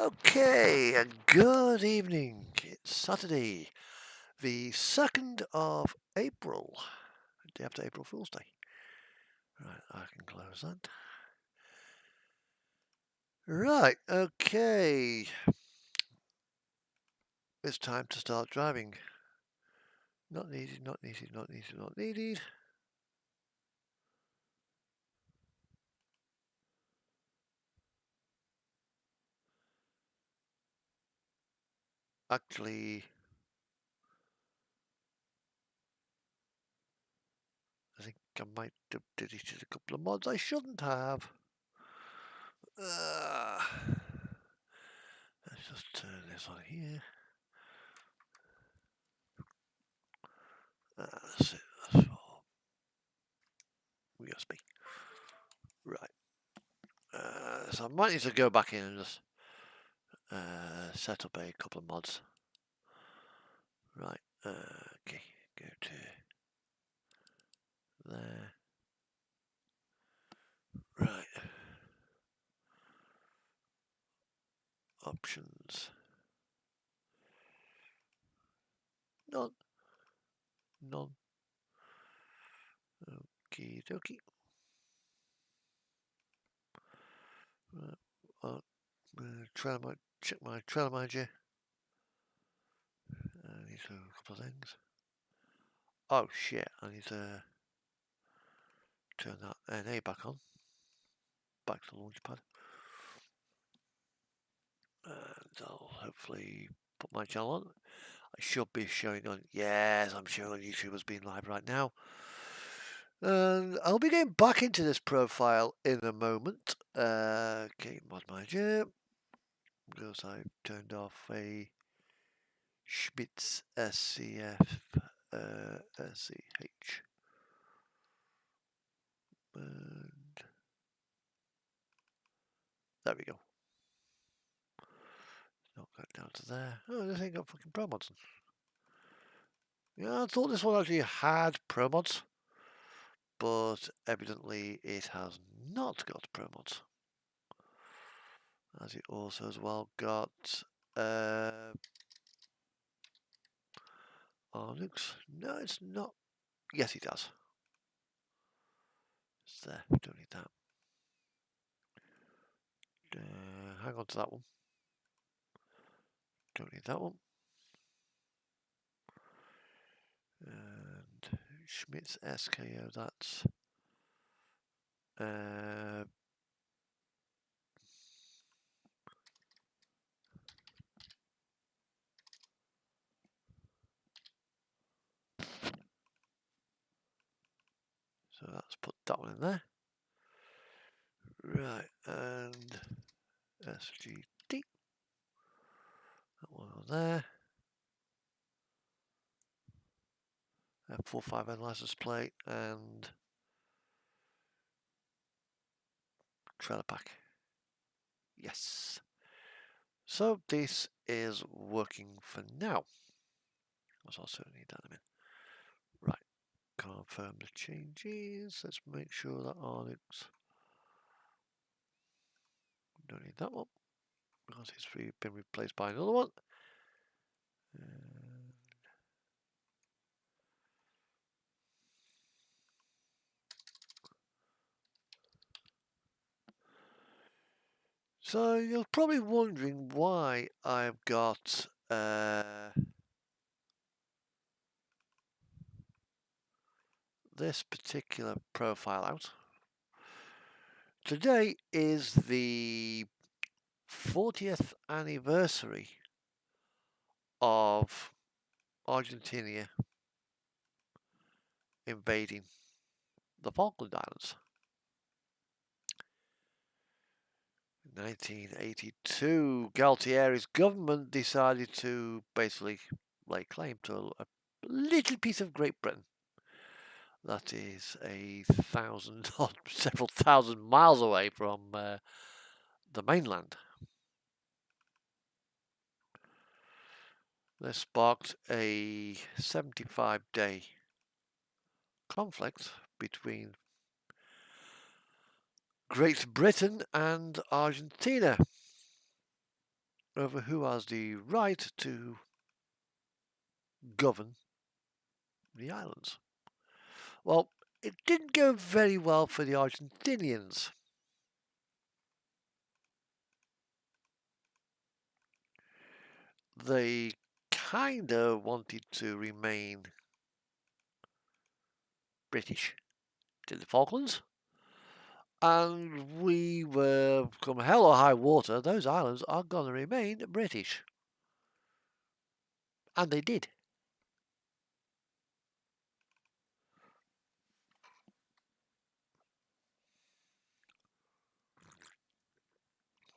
Okay, good evening. It's Saturday, the 2nd of April, day after April Fool's Day. Right, I can close that. Right, okay. It's time to start driving. Not needed, not needed, not needed, not needed. Actually, I think I might have deleted a couple of mods I shouldn't have. Let's just turn this on here. That's it. That's all. USB. Right. So I might need to go back in and just set up a couple of mods. Right. Okay. Go to there. Right. Options. None. None. Okie dokie. Right. Check my trailer manager. I need to do a couple of things. Oh shit! I need to turn that NA back on. Back to the launch pad. And I'll hopefully put my channel on. I should be showing on. Yes, I'm showing on YouTube as being live right now. And I'll be getting back into this profile in a moment. Okay, mod manager. Because I've turned off a Schmitz SCF SCH. And there we go. Not going down to there. Oh, this ain't got fucking pro mods. Yeah, I thought this one actually had pro mods, but evidently it has not got pro mods. As it also as well got Linux. No, it's not. Yes, it does. It's there. Don't need that. Hang on to that one. Don't need that one. And Schmitz SKO, that's so that's put that one in there. Right, and SGD. That one on there. F45N license plate and trailer pack. Yes. So this is working for now. I'll certainly need that in a minute. Right. Confirm the changes. Let's make sure that Onyx. Don't need that one because it's been replaced by another one. So you're probably wondering why I've got this particular profile out. Today is the 40th anniversary of Argentina invading the Falkland Islands. In 1982, Galtieri's government decided to basically lay claim to a little piece of Great Britain. That is several thousand miles away from the mainland. This sparked a 75-day conflict between Great Britain and Argentina. over who has the right to govern the islands. Well, it didn't go very well for the Argentinians. They kinda wanted to remain British to the Falklands, and we were, come hell or high water, those islands are gonna remain British. And they did.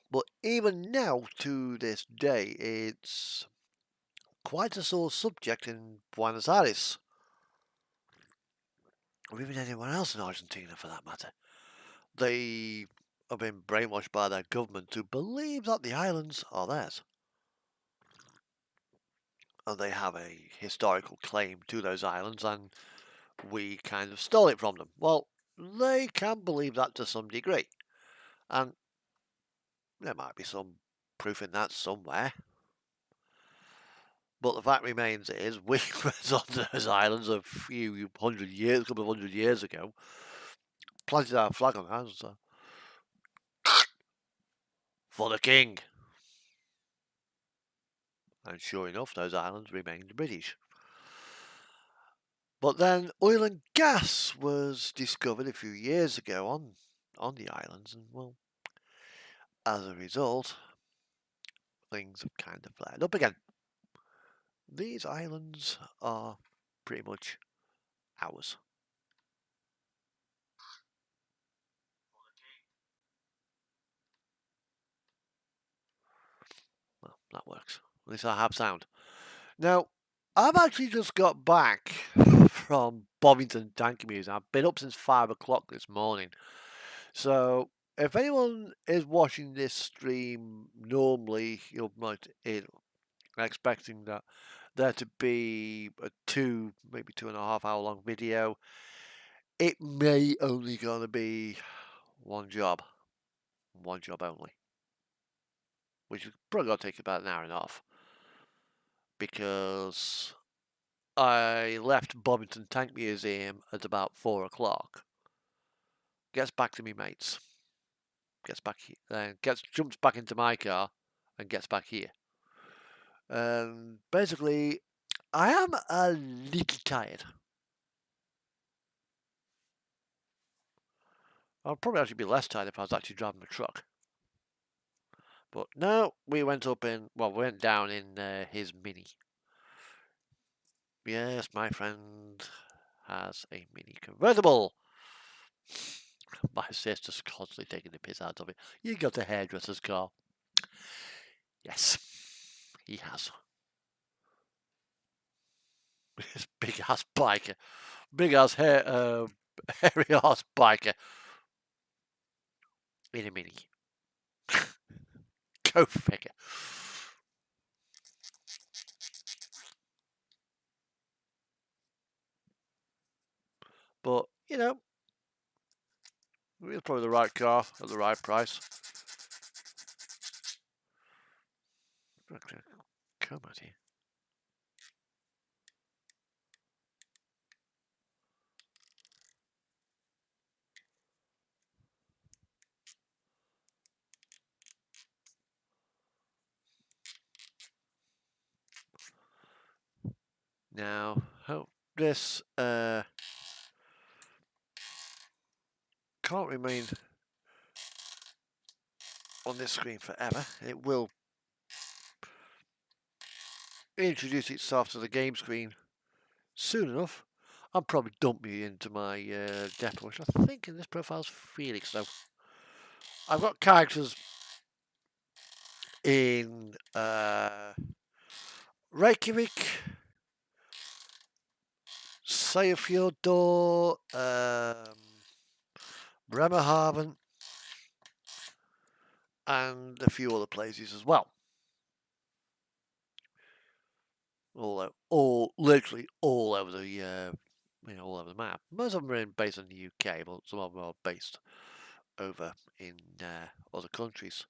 But even now, to this day, it's quite a sore subject in Buenos Aires, or even anywhere else in Argentina for that matter. They have been brainwashed by their government to believe that the islands are theirs. And they have a historical claim to those islands, and we kind of stole it from them. Well, they can believe that to some degree. And there might be some proof in that somewhere. But the fact remains is we was on those islands a couple of hundred years ago, planted our flag on that, so for the king. And sure enough, those islands remained British. But then oil and gas was discovered a few years ago on the islands, and well, as a result, things have kind of flared up again. These islands are pretty much ours. Well, that works. At least I have sound. Now, I've actually just got back from Bovington Tanker Museum. I've been up since 5 o'clock this morning. So, if anyone is watching this stream normally, you'll might expecting that there to be a maybe 2.5 hour long video. It may only gonna be one job only, which is probably gonna take about an hour and a half, because I left Bovington Tank Museum at about 4 o'clock. Gets back to me mates. Jumps back into my car and gets back here. Basically, I am a little tired. I'd probably actually be less tired if I was actually driving a truck. But no, we went down in his Mini. Yes, my friend has a Mini convertible. My sister's constantly taking the piss out of it. You got a hairdresser's car. Yes, he has. This big ass biker. Big ass hairy ass biker. In a Mini. Go figure. But, you know, it's probably the right car at the right price. Come on here. Now, hope this can't remain on this screen forever. It will introduce itself to the game screen soon enough. I'll probably dump me into my depot, which I think in this profile is Felix. So I've got characters in Reykjavik, Seyðisfjörður, Bremerhaven, and a few other places as well. Literally all over the all over the map. Most of them are based in the UK, but some of them are based over in other countries,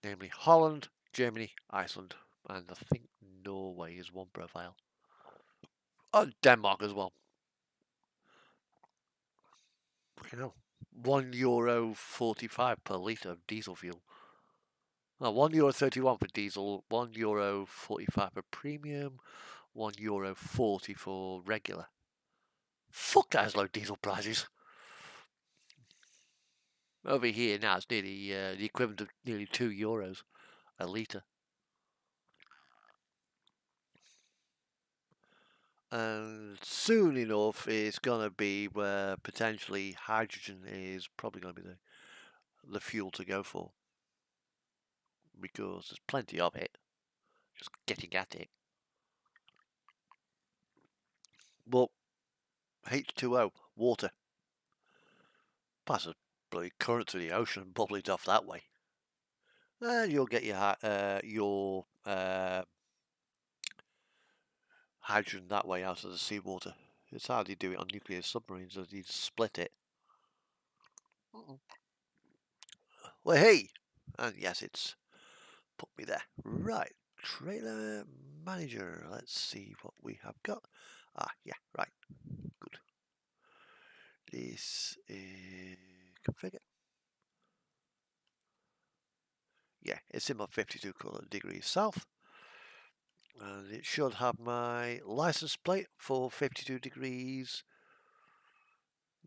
namely Holland, Germany, Iceland, and I think Norway is one profile. Oh, Denmark as well. You know, €1.45 per litre of diesel fuel. No, €1.31 for diesel, €1.45 for premium, €1.40 for regular. Fuck those low diesel prices. Over here now it's nearly the equivalent of nearly €2 a litre. And soon enough it's going to be where potentially hydrogen is probably going to be the fuel to go for. Because there's plenty of it. Just getting at it. But H2O, water. Pass a bloody current through the ocean and bubble it off that way. And you'll get your hydrogen that way out of the seawater. It's how you do it on nuclear submarines, as you split it. Well, hey! And yes, it's put me there. Right, trailer manager. Let's see what we have got. Ah, yeah, right. Good. This is configure. Yeah, it's in my 52 degrees south. And it should have my license plate for 52 degrees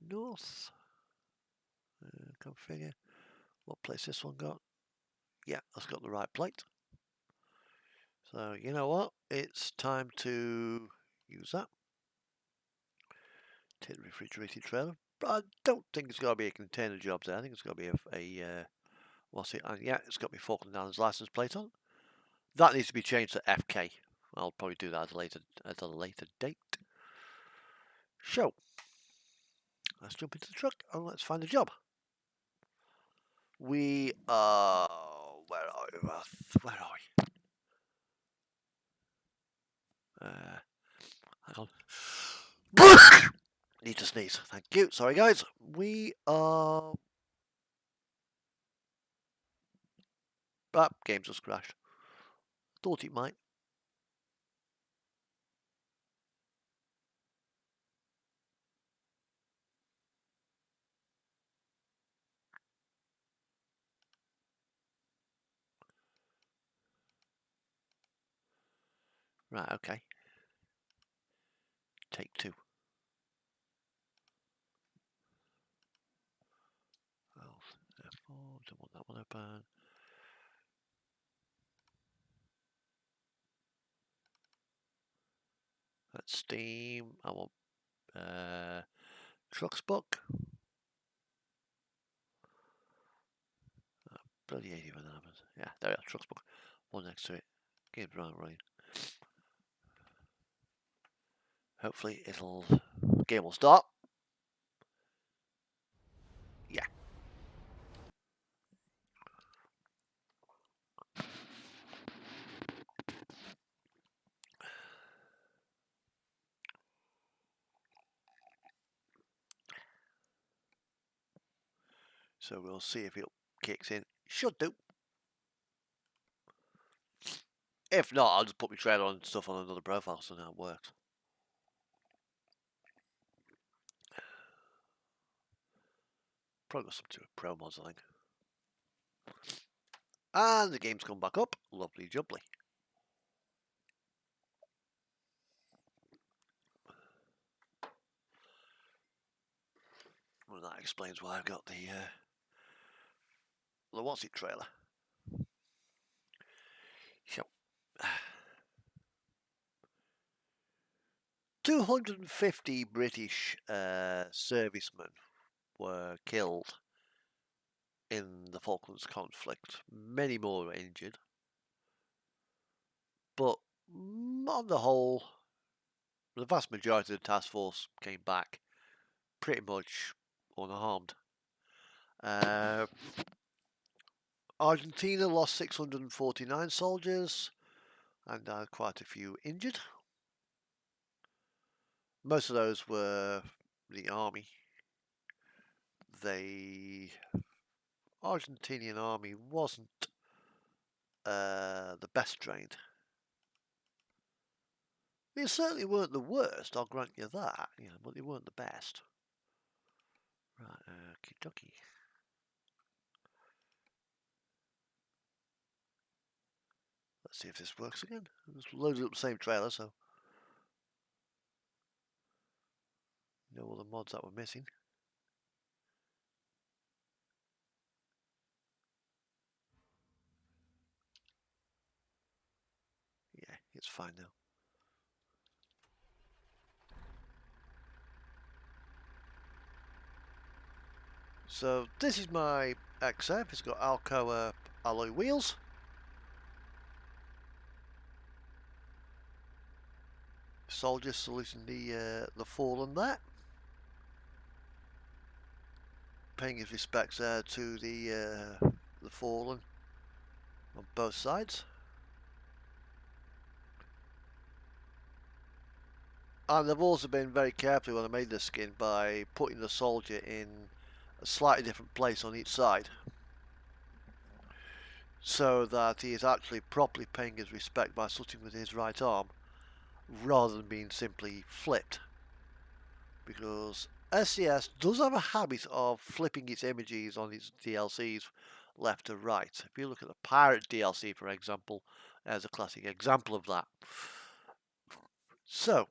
north. Configure. What place this one got? Yeah, that's got the right plate. So, you know what? It's time to use that. Take the refrigerated trailer. But I don't think it's got to be a container job there. I think it's got to be a what's it? Yeah, it's got my Falkland Islands license plate on. That needs to be changed to FK. I'll probably do that at a later date. So, let's jump into the truck and let's find a job. We are... Where are we? Where are we? Hang on. Need to sneeze. Thank you. Sorry, guys. We are... Ah, game just crashed. Thought it might. Right, okay. Take two. F4, don't want that one open. That's Steam. I want Trucks book. Oh, bloody 80 when that happens. Yeah, there we are. Trucks book. One next to it. Game's running. Hopefully game will start. Yeah. So we'll see if it kicks in. Should do. If not, I'll just put my trailer on stuff on another profile so now it works. Probably got something to do with Pro Mods, I think. And the game's come back up. Lovely jubbly. Well, that explains why I've got the what's it trailer. So, 250 British servicemen were killed in the Falklands conflict. Many more were injured. But on the whole, the vast majority of the task force came back pretty much unharmed. Argentina lost 649 soldiers and had quite a few injured. Most of those were the army. The Argentinian army wasn't the best trained. They certainly weren't the worst, I'll grant you that, you know, but they weren't the best. Right, Kentucky. Let's see if this works again. It's loaded up the same trailer, so no other mods that were missing. Yeah, it's fine now. So this is my XF. It's got Alcoa alloy wheels. Soldier saluting the fallen there. Paying his respects to the fallen on both sides. And I've also been very careful when I made this skin by putting the soldier in a slightly different place on each side, so that he is actually properly paying his respect by saluting with his right arm rather than being simply flipped, because SCS does have a habit of flipping its images on its DLCs left to right. If you look at the Pirate DLC, for example, there's a classic example of that. So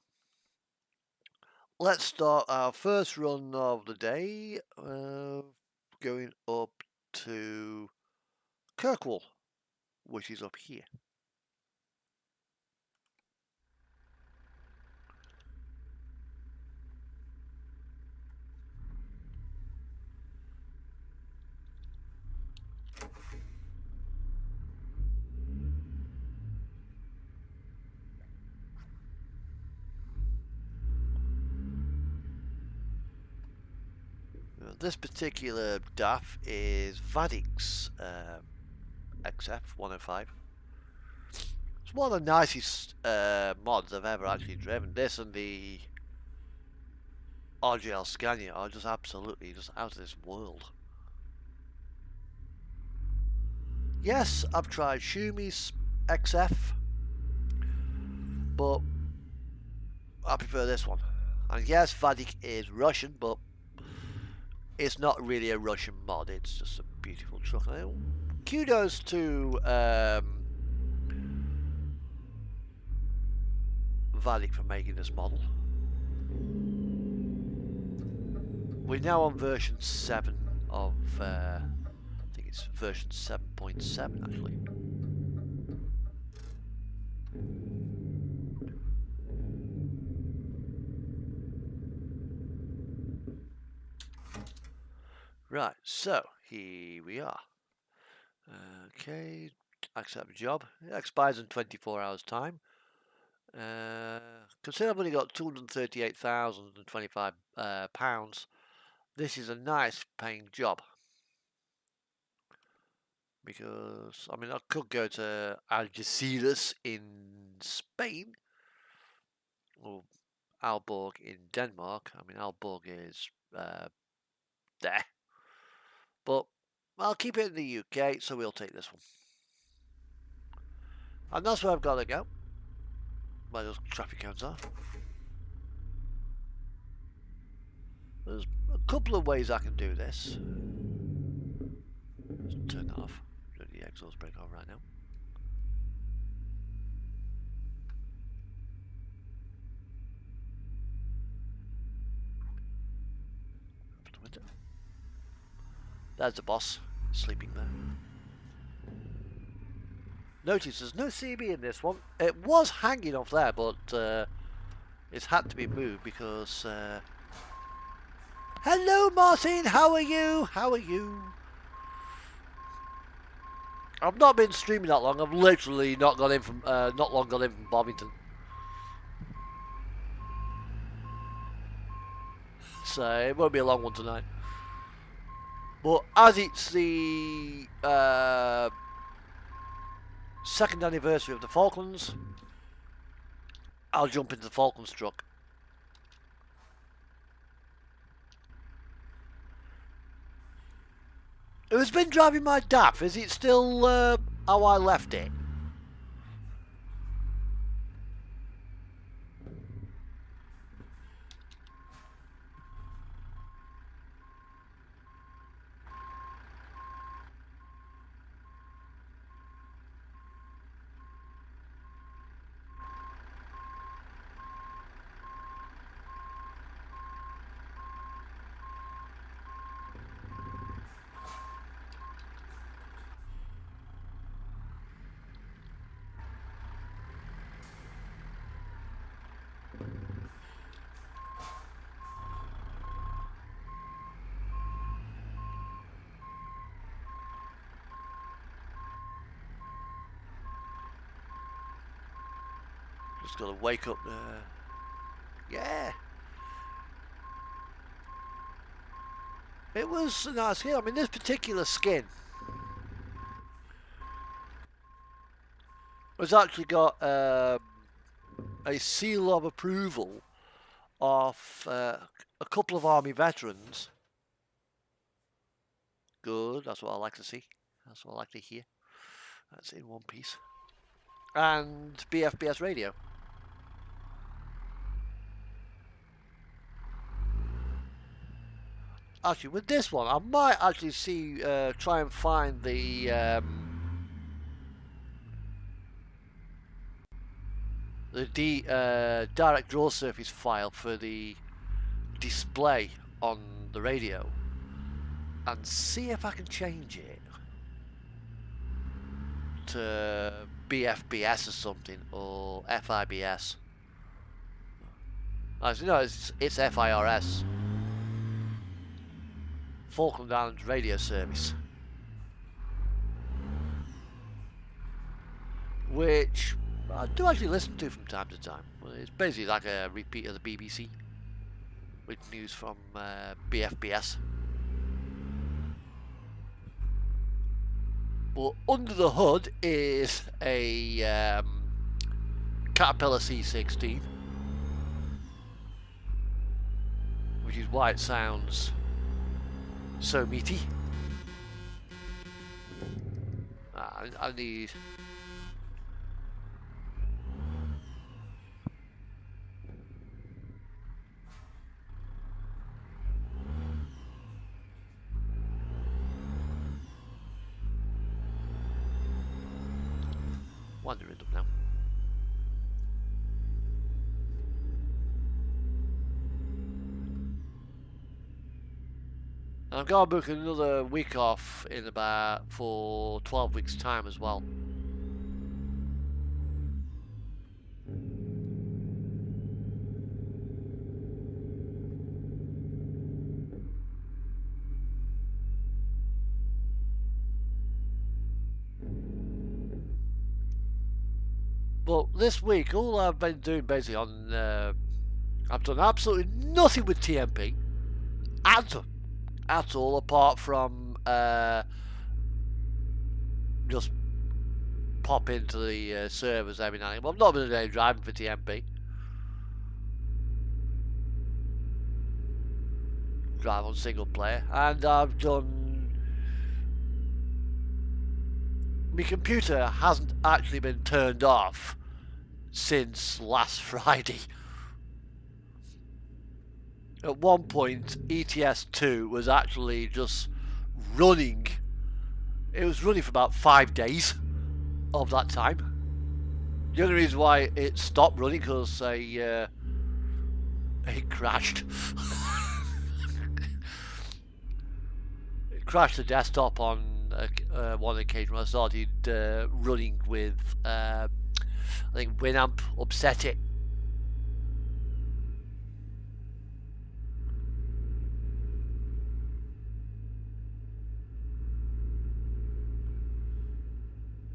let's start our first run of the day, going up to Kirkwall, which is up here. This particular DAF is Vadic's XF105. It's one of the nicest mods I've ever actually driven. This and the RGL Scania are just absolutely just out of this world. Yes, I've tried Shumi's XF, but I prefer this one. And yes, Vadic is Russian, but it's not really a Russian mod, it's just a beautiful truck. Kudos to Vadic for making this model. We're now on version 7 of, I think it's version 7.7 actually. Right, so here we are. Okay, accept the job. It expires in 24 hours time. Consider I've only got £238,025 pounds. This is a nice paying job, because I mean I could go to Algeciras in Spain or Aalborg in Denmark. I mean Aalborg is there, but I'll keep it in the UK, so we'll take this one. And that's where I've got to go. Where those traffic cones are. There's a couple of ways I can do this. Let's turn that off. Turn the exhaust brake on right now. Open the window. There's the boss, sleeping there. Notice there's no CB in this one. It was hanging off there, but it's had to be moved because... Hello Martin, how are you? How are you? I've not been streaming that long. I've literally not got in from not long got in from Bovington. So it won't be a long one tonight. But as it's the second anniversary of the Falklands, I'll jump into the Falklands truck. Who's been driving my DAF? Is it still how I left it. Just gotta wake up there. Yeah. It was a nice skin. I mean, this particular skin has actually got a seal of approval of a couple of Army veterans. Good, that's what I like to see. That's what I like to hear. That's in one piece. And BFBS radio. Actually, with this one, I might actually try and find the direct draw surface file for the display on the radio and see if I can change it to BFBS or something, or FIBS. Actually, no, it's FIRS. Falkland Islands Radio Service. Which I do actually listen to from time to time. It's basically like a repeat of the BBC with news from BFBS. But under the hood is a Caterpillar C16, which is why it sounds so meaty. I need... wandering up now. I'm going to book another week off in for 12 weeks time as well. But this week, all I've been doing basically on, I've done absolutely nothing with TMP at all, apart from just pop into the servers every now and again. Well, I've not been doing driving for TMP. Drive on single player, and I've done... my computer hasn't actually been turned off since last Friday. At one point, ETS2 was actually just running. It was running for about 5 days of that time. The only reason why it stopped running because it crashed. It crashed the desktop on one occasion when I started running with, I think Winamp upset it.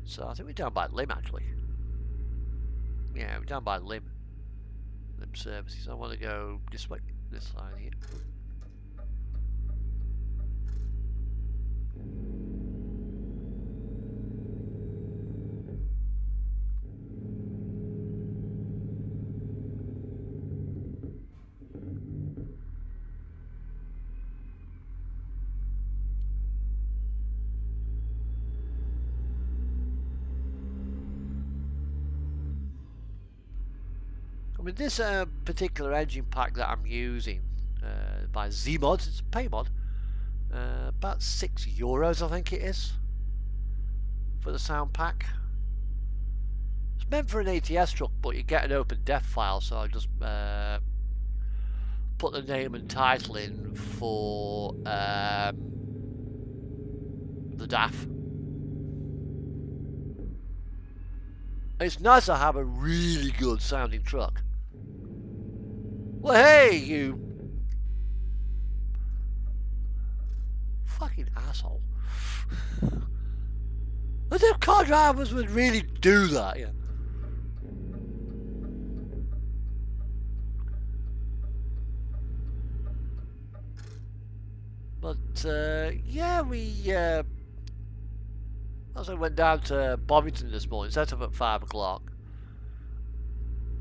So I think we're down by Lim actually. Yeah, we're down by Lim services. I want to go this way, this side here. mean, this particular engine pack that I'm using by Z-Mod, it's a pay mod, about €6 I think it is for the sound pack. It's meant for an ETS truck, but you get an open def file, so I just put the name and title in for the DAF. It's nice to have a really good sounding truck. Well, hey, you fucking asshole. As if car drivers would really do that, yeah. But, yeah, we, as I went down to Bobbington this morning, set up at 5 o'clock.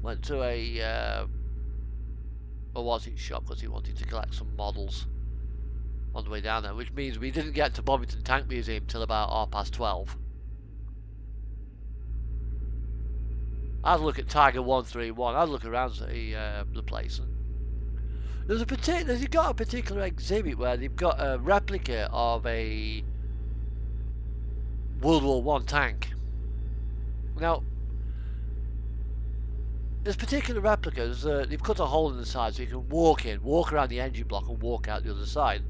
Went to a What's-it shop because he wanted to collect some models on the way down there, which means we didn't get to Bobbington Tank Museum till about 12:30. I had a look at Tiger 131. I had a look around the place. And they've got a particular exhibit where they've got a replica of a World War I tank. Now, this particular replica, they've cut a hole in the side so you can walk around the engine block and walk out the other side.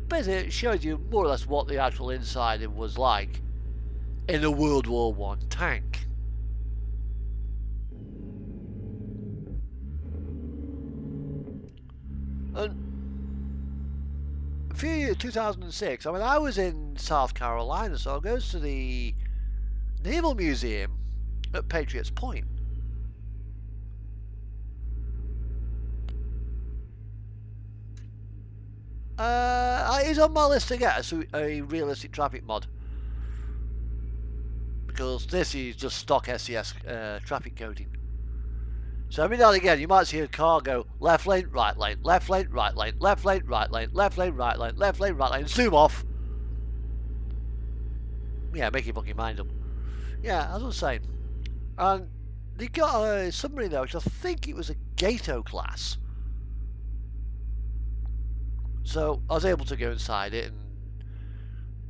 Basically, it shows you more or less what the actual inside was like in a World War I tank. And a few years, 2006, I mean, I was in South Carolina, so I goes to the Naval Museum at Patriots Point. It's on my list to get a realistic traffic mod, because this is just stock SCS traffic coding. So every now and again you might see a car go left lane, right lane, left lane, right lane, left lane, right lane, left lane, right lane, left lane, right lane, zoom off. Yeah, make your fucking mind up. Yeah, as I was saying. And they got a submarine there, which I think it was a Gato class. So I was able to go inside it and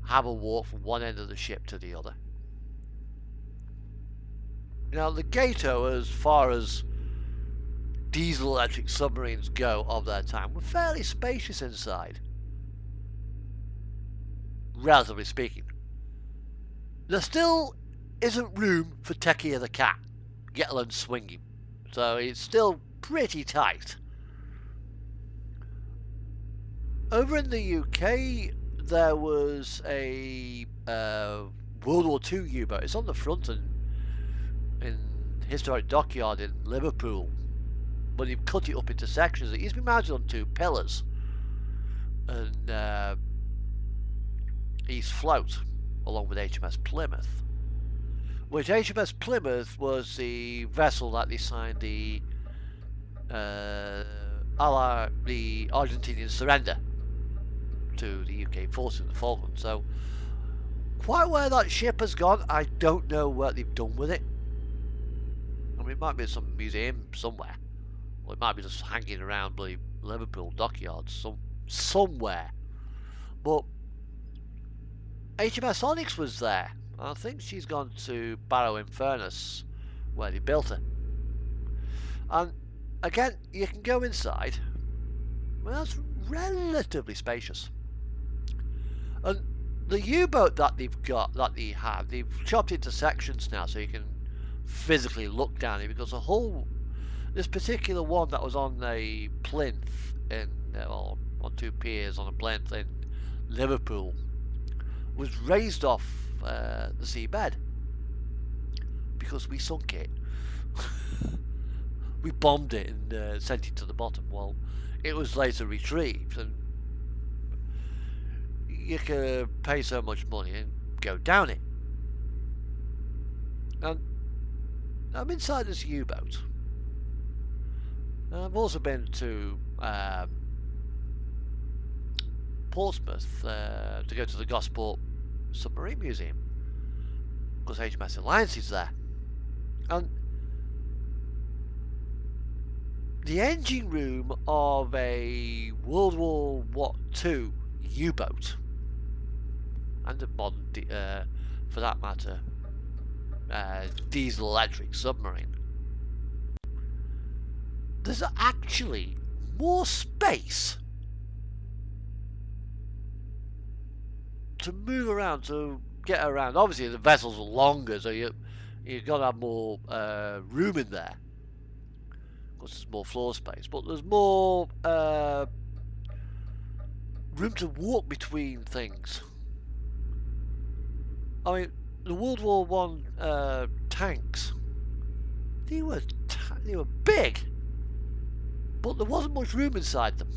have a walk from one end of the ship to the other. Now the Gato, as far as diesel electric submarines go of their time, were fairly spacious inside, relatively speaking. There still isn't room for Techie the cat, let alone swinging, so it's still pretty tight. Over in the UK, there was a World War II U-boat. It's on the front in historic dockyard in Liverpool, but they've cut it up into sections. It used to be mounted on 2 pillars and East Float, along with HMS Plymouth, which HMS Plymouth was the vessel that they signed the Argentinian surrender to the UK forces in the Falklands. So quite where that ship has gone, I don't know what they've done with it. I mean, it might be some museum somewhere, or it might be just hanging around the Liverpool dockyards somewhere. But HMS Onyx was there. I think she's gone to Barrow-in-Furness, where they built her. And again, you can go inside. Well, that's relatively spacious. And the U-boat that they've chopped into sections now, so you can physically look down it, because this particular one that was on a plinth on 2 piers on a plinth in Liverpool was raised off the seabed because we sunk it. We bombed it and sent it to the bottom. Well, it was later retrieved, and you could pay so much money and go down it. And I'm inside this U-boat. I've also been to Portsmouth to go to the Gosport Submarine Museum, because HMS Alliance is there. And the engine room of a World War II U-boat, and a modern, for that matter, diesel-electric submarine, there's actually more space to move around, to get around. Obviously, the vessels are longer, so you've got to have more room in there. Of course, there's more floor space, but there's more room to walk between things. I mean, the World War One tanks, they were big, but there wasn't much room inside them.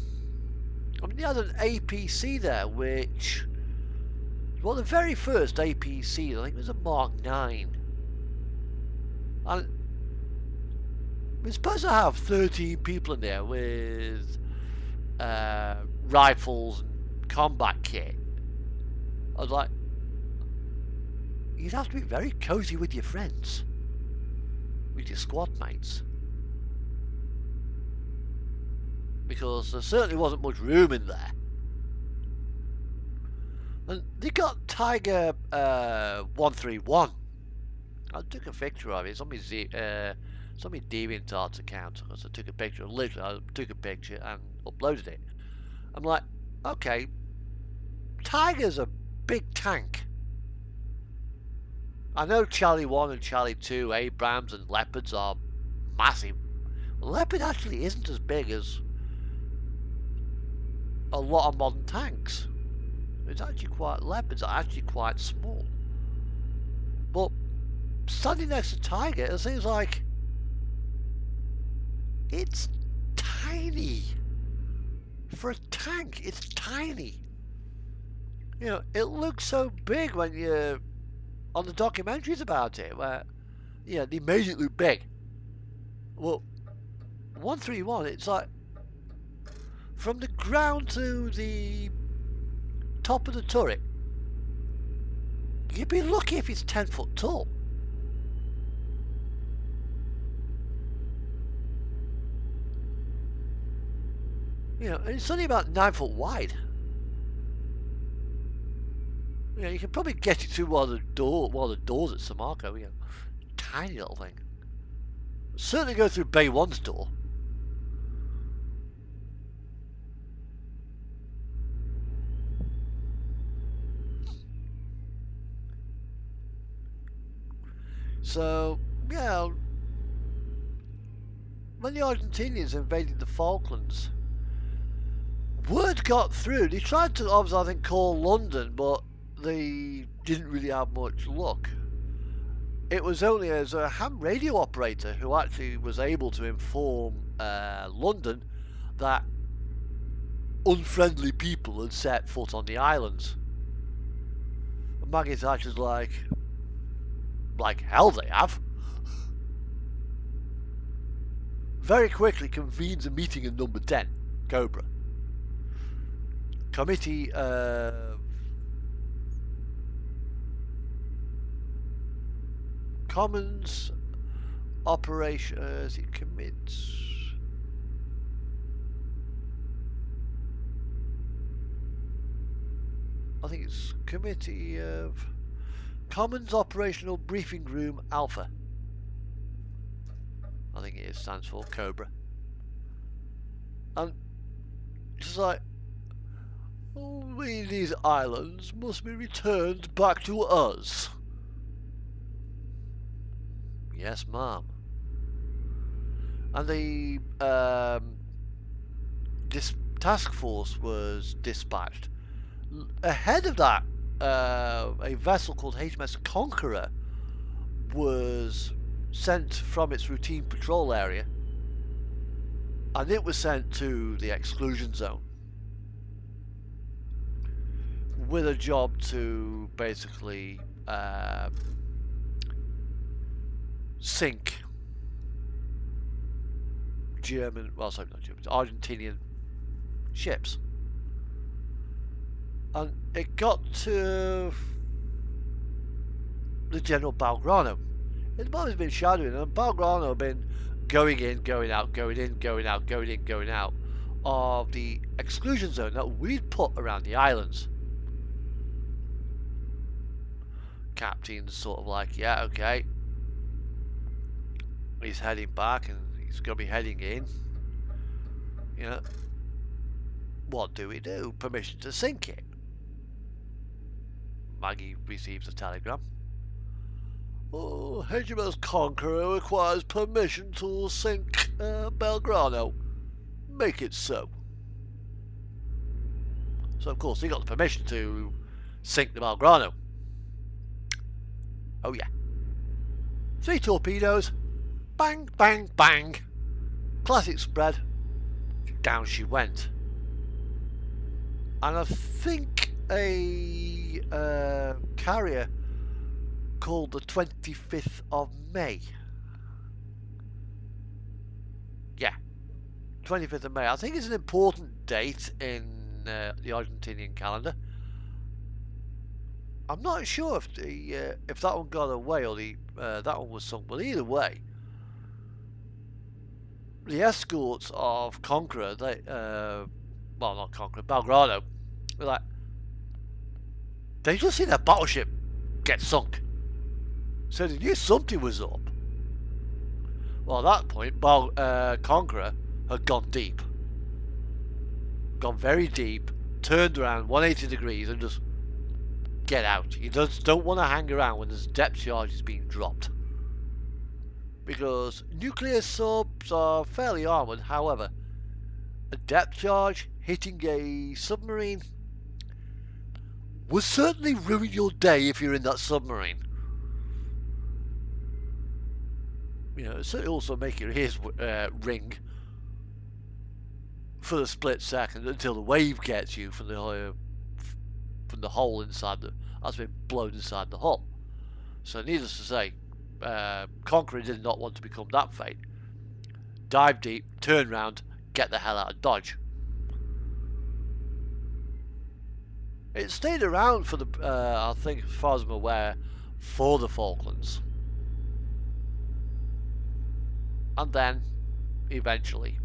I mean, they had an APC there, which, well, the very first APC, I think it was a Mark 9, and we're supposed to have 13 people in there with rifles and combat kit. I was like, you'd have to be very cozy with your friends, with your squad mates, because there certainly wasn't much room in there. And they got Tiger 131. I took a picture of it. It's on my DeviantArt account, because I took a picture. Literally, I took a picture and uploaded it. I'm like, okay, Tiger's a big tank. I know Charlie 1 and Charlie 2, Abrams and Leopards are massive. Leopard actually isn't as big as a lot of modern tanks. Leopards are actually quite small. But standing next to Tiger, it seems like it's tiny. For a tank, it's tiny. You know, it looks so big when you're on the documentaries about it, where, yeah, they made it look big. Well, 131, it's like from the ground to the top of the turret, you'd be lucky if it's 10 foot tall. You know, and it's only about 9 foot wide. You know, you can probably get it through one of the doors at Samarco. You know, tiny little thing. Certainly go through Bay 1's door. So, yeah, when the Argentinians invaded the Falklands, word got through. They tried to, obviously, I think, call London, but they didn't really have much luck. It was only as a ham radio operator who actually was able to inform London that unfriendly people had set foot on the islands. And Maggie Thatcher's like hell they have. Very quickly convenes a meeting in number 10, Cobra. Committee Commons Operations, it commits. I think it's Committee of Commons Operational Briefing Room Alpha. I think it stands for Cobra. And it's like, only these islands must be returned back to us. Yes, ma'am. And the this task force was dispatched. Ahead of that, a vessel called HMS Conqueror was sent from its routine patrol area, and it was sent to the exclusion zone with a job to basically sink Argentinian ships. And it got to the General Belgrano. It's always been shadowing, and Belgrano had been going in, going out, going in, going out, going in, going out of the exclusion zone that we'd put around the islands. Captain's sort of like, yeah, okay. He's heading back and he's going to be heading in. You know, what do we do? Permission to sink it. Maggie receives a telegram. Oh, HMS Conqueror requires permission to sink Belgrano. Make it so. So, of course, he got the permission to sink the Belgrano. Oh, yeah. 3 torpedoes. Bang, bang, bang. Classic spread. Down she went. And I think a carrier called the 25th of May. Yeah, 25th of May. I think it's an important date in the Argentinian calendar. I'm not sure if the if that one got away or the that one was sunk, but either way, the escorts of Conqueror, they well, not Conqueror, Belgrano, they're like, they just seen a battleship get sunk. So they knew something was up. Well, at that point, Conqueror had gone deep. Gone very deep, turned around 180 degrees and just get out. You just don't want to hang around when there's depth charges being dropped. Because nuclear subs are fairly armoured, however, a depth charge hitting a submarine will certainly ruin your day if you're in that submarine. You know, it also make your ears ring for a split second until the wave gets you from the hole inside that's been blown inside the hull. So, needless to say, Conqueror did not want to become that fate. Dive deep, turn round, get the hell out of Dodge. It stayed around for the, I think, as far as I'm aware, for the Falklands. And then, eventually,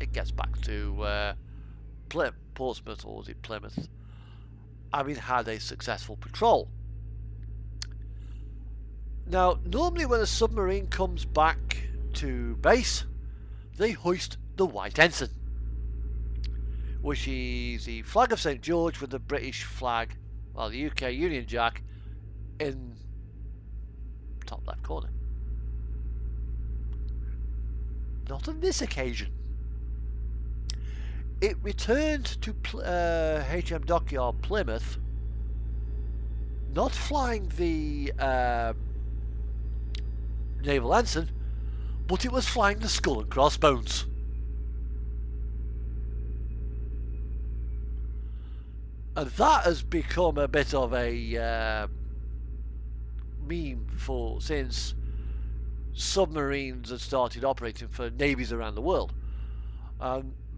it gets back to Portsmouth, or was it Plymouth, having had a successful patrol. Now, normally when a submarine comes back to base, they hoist the white ensign, which is the flag of St. George with the British flag, well, the UK Union Jack, in top left corner. Not on this occasion. It returned to HM Dockyard Plymouth, not flying the naval ensign, but it was flying the skull and crossbones. And that has become a bit of a meme since submarines had started operating for navies around the world.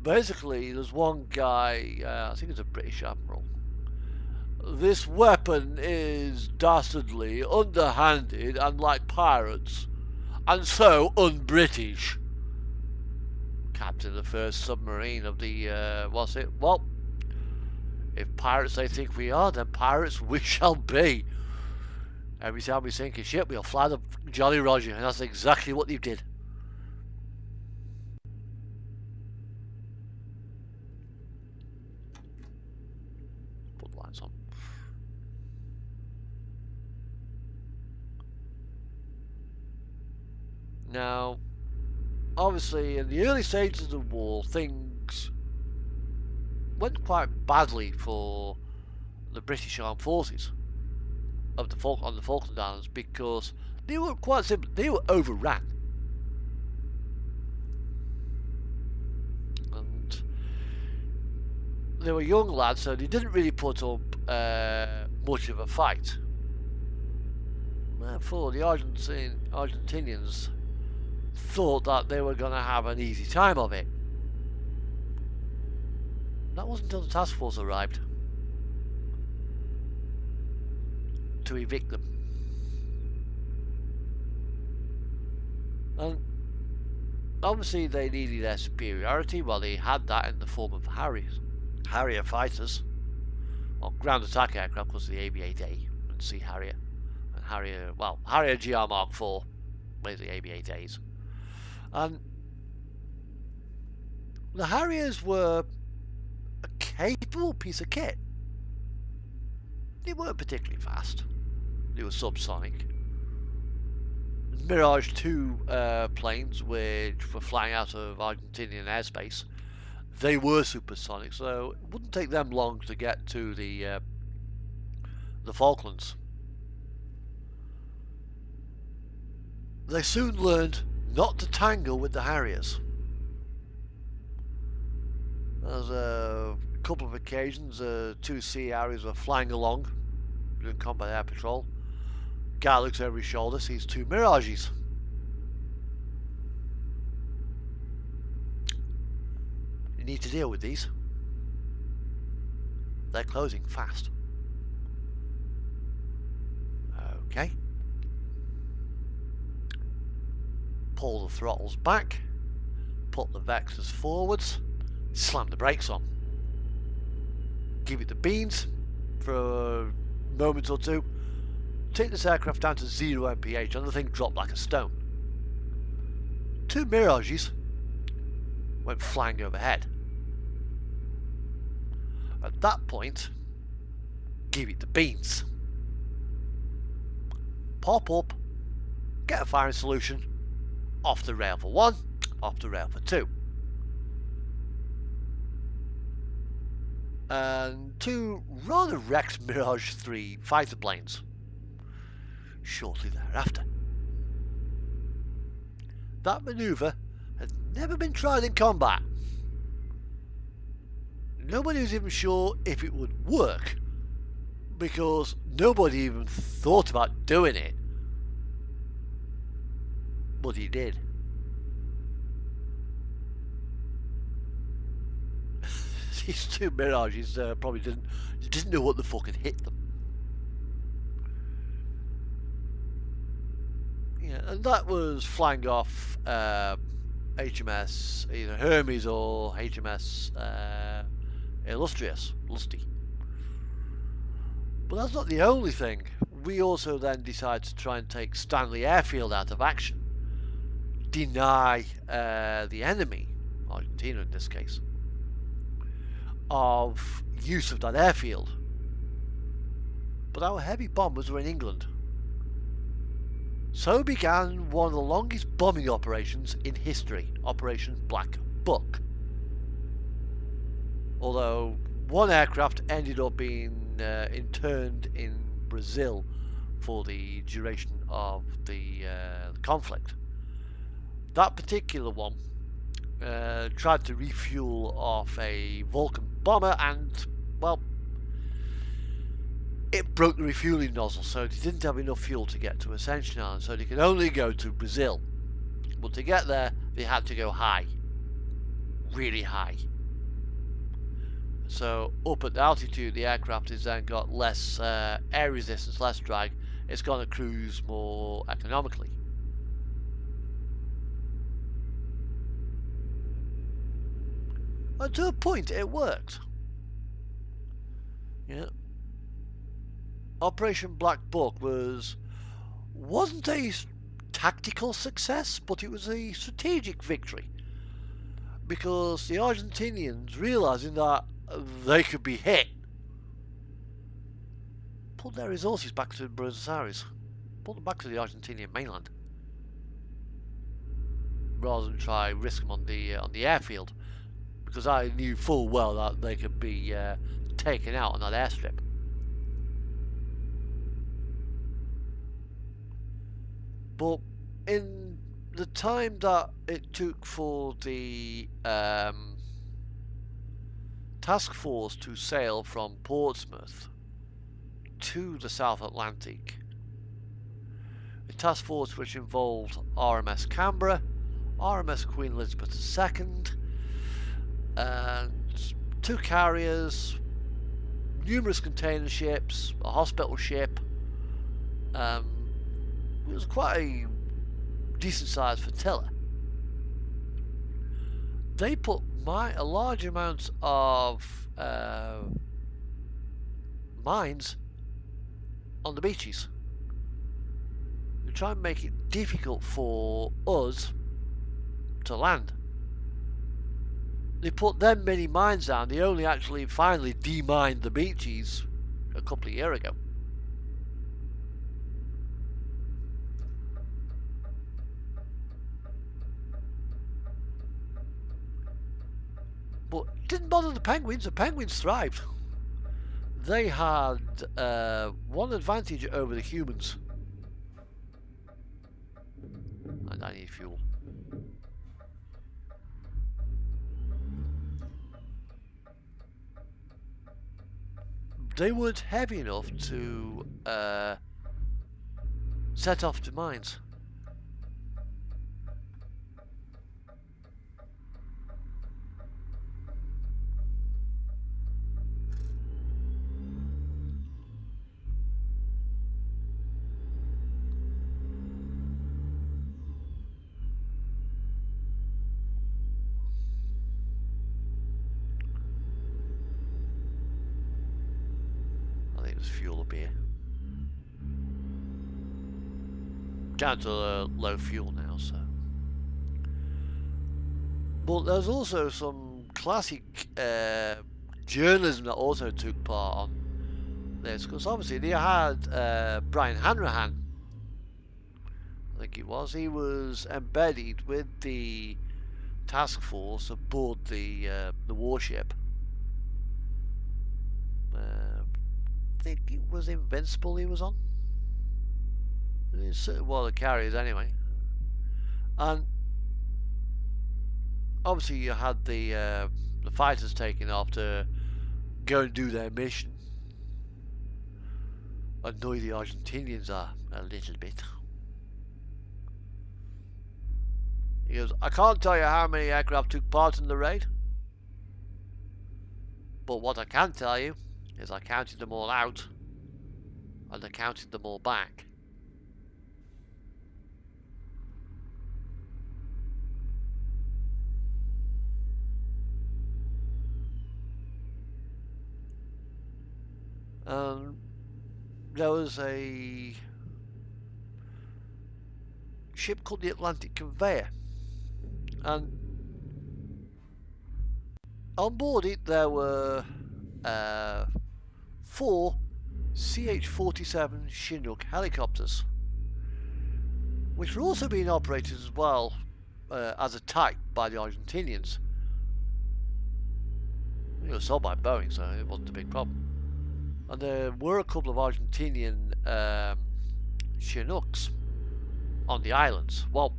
Basically, there's one guy, I think it's a British admiral. This weapon is dastardly, underhanded, and like pirates, and so un-British. Captain of the first submarine of the, what's it? Well, if pirates they think we are, then pirates we shall be. Every time we sink a ship, we'll fly the Jolly Roger, and that's exactly what they did. Put the lights on. Now, obviously, in the early stages of the war, things went quite badly for the British Armed Forces of on the Falkland Islands, because they were quite simply, they were overrun. And they were young lads, so they didn't really put up much of a fight. Therefore, the Argentinians thought that they were going to have an easy time of it. That wasn't until the task force arrived to evict them. And obviously they needed their superiority. Well, they had that in the form of Harrier fighters. Well, ground attack aircraft was the AB-8A and Sea Harrier. And Harrier GR Mark IV was the AB-8As. And the Harriers were a capable piece of kit. They weren't particularly fast. They were subsonic. Mirage 2 planes, which were flying out of Argentinian airspace, they were supersonic, so it wouldn't take them long to get to the Falklands. They soon learned not to tangle with the Harriers. There's a couple of occasions, 2 Sea Harriers were flying along doing combat air patrol. Guy looks over his shoulder, sees 2 Mirages. You need to deal with these. They're closing fast. Okay. Pull the throttles back. Put the vectors forwards. Slam the brakes on. Give it the beans for a moment or two. Take this aircraft down to 0 mph and the thing dropped like a stone. 2 Mirages went flying overhead. At that point, give it the beans. Pop up, get a firing solution, off the rail for 1, off the rail for 2. And 2 rather wrecked Mirage 3 fighter planes shortly thereafter. That manoeuvre had never been tried in combat. Nobody was even sure if it would work, because nobody even thought about doing it. But he did. These 2 Mirages probably didn't know what the fuck had hit them. Yeah, and that was flying off HMS either Hermes or HMS Lusty. But that's not the only thing. We also then decided to try and take Stanley Airfield out of action. Deny the enemy, Argentina in this case, of use of that airfield. But our heavy bombers were in England. So began one of the longest bombing operations in history, Operation Black Buck. Although one aircraft ended up being interned in Brazil for the duration of the conflict. That particular one tried to refuel off a Vulcan bomber and, well, it broke the refueling nozzle, so they didn't have enough fuel to get to Ascension Island, so they could only go to Brazil. But to get there, they had to go high. Really high. So up at the altitude, the aircraft has then got less air resistance, less drag. It's going to cruise more economically. And to a point, it worked. Yeah. Operation Black Buck wasn't a tactical success, but it was a strategic victory, because the Argentinians, realizing that they could be hit, pulled their resources back to Buenos Aires, pulled them back to the Argentinian mainland, rather than try risk them on the airfield, because I knew full well that they could be taken out on that airstrip. But in the time that it took for the task force to sail from Portsmouth to the South Atlantic, a task force which involved RMS Canberra, RMS Queen Elizabeth II, and 2 carriers, numerous container ships, a hospital ship. It was quite a decent sized flotilla. they put a large amount of mines on the beaches. They try and make it difficult for us to land. They put them many mines down. They only actually finally demined the beaches a couple of years ago. But it didn't bother the penguins. The penguins thrived. They had one advantage over the humans. And I need fuel. They weren't heavy enough to set off the mines. I think there's fuel up here. Down to low fuel now, so. But there's also some classic journalism that also took part on this, because obviously they had Brian Hanrahan, I think it was. He was embedded with the task force aboard the warship. I think it was Invincible he was on. It's one of the carriers anyway. And obviously you had the fighters taking off to go and do their mission. Annoy the Argentinians a little bit. He goes, I can't tell you how many aircraft took part in the raid, but what I can tell you is I counted them all out and I counted them all back. There was a ship called the Atlantic Conveyor, and on board it there were 4 CH-47 Chinook helicopters, which were also being operated as well as a type by the Argentinians. It was sold by Boeing, so it wasn't a big problem. And there were a couple of Argentinian Chinooks on the islands. Well,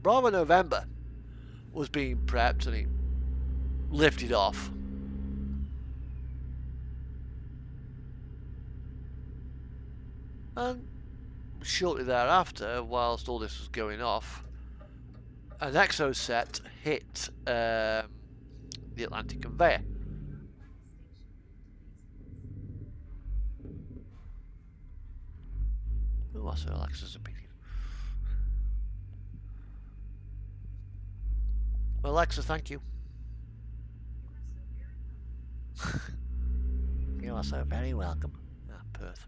Bravo November was being prepped and he lifted off. And shortly thereafter, whilst all this was going off, an exoset hit the Atlantic Conveyor. Oh, I saw Alexa's opinion. Alexa, thank you. You are so very welcome. Ah, Perth.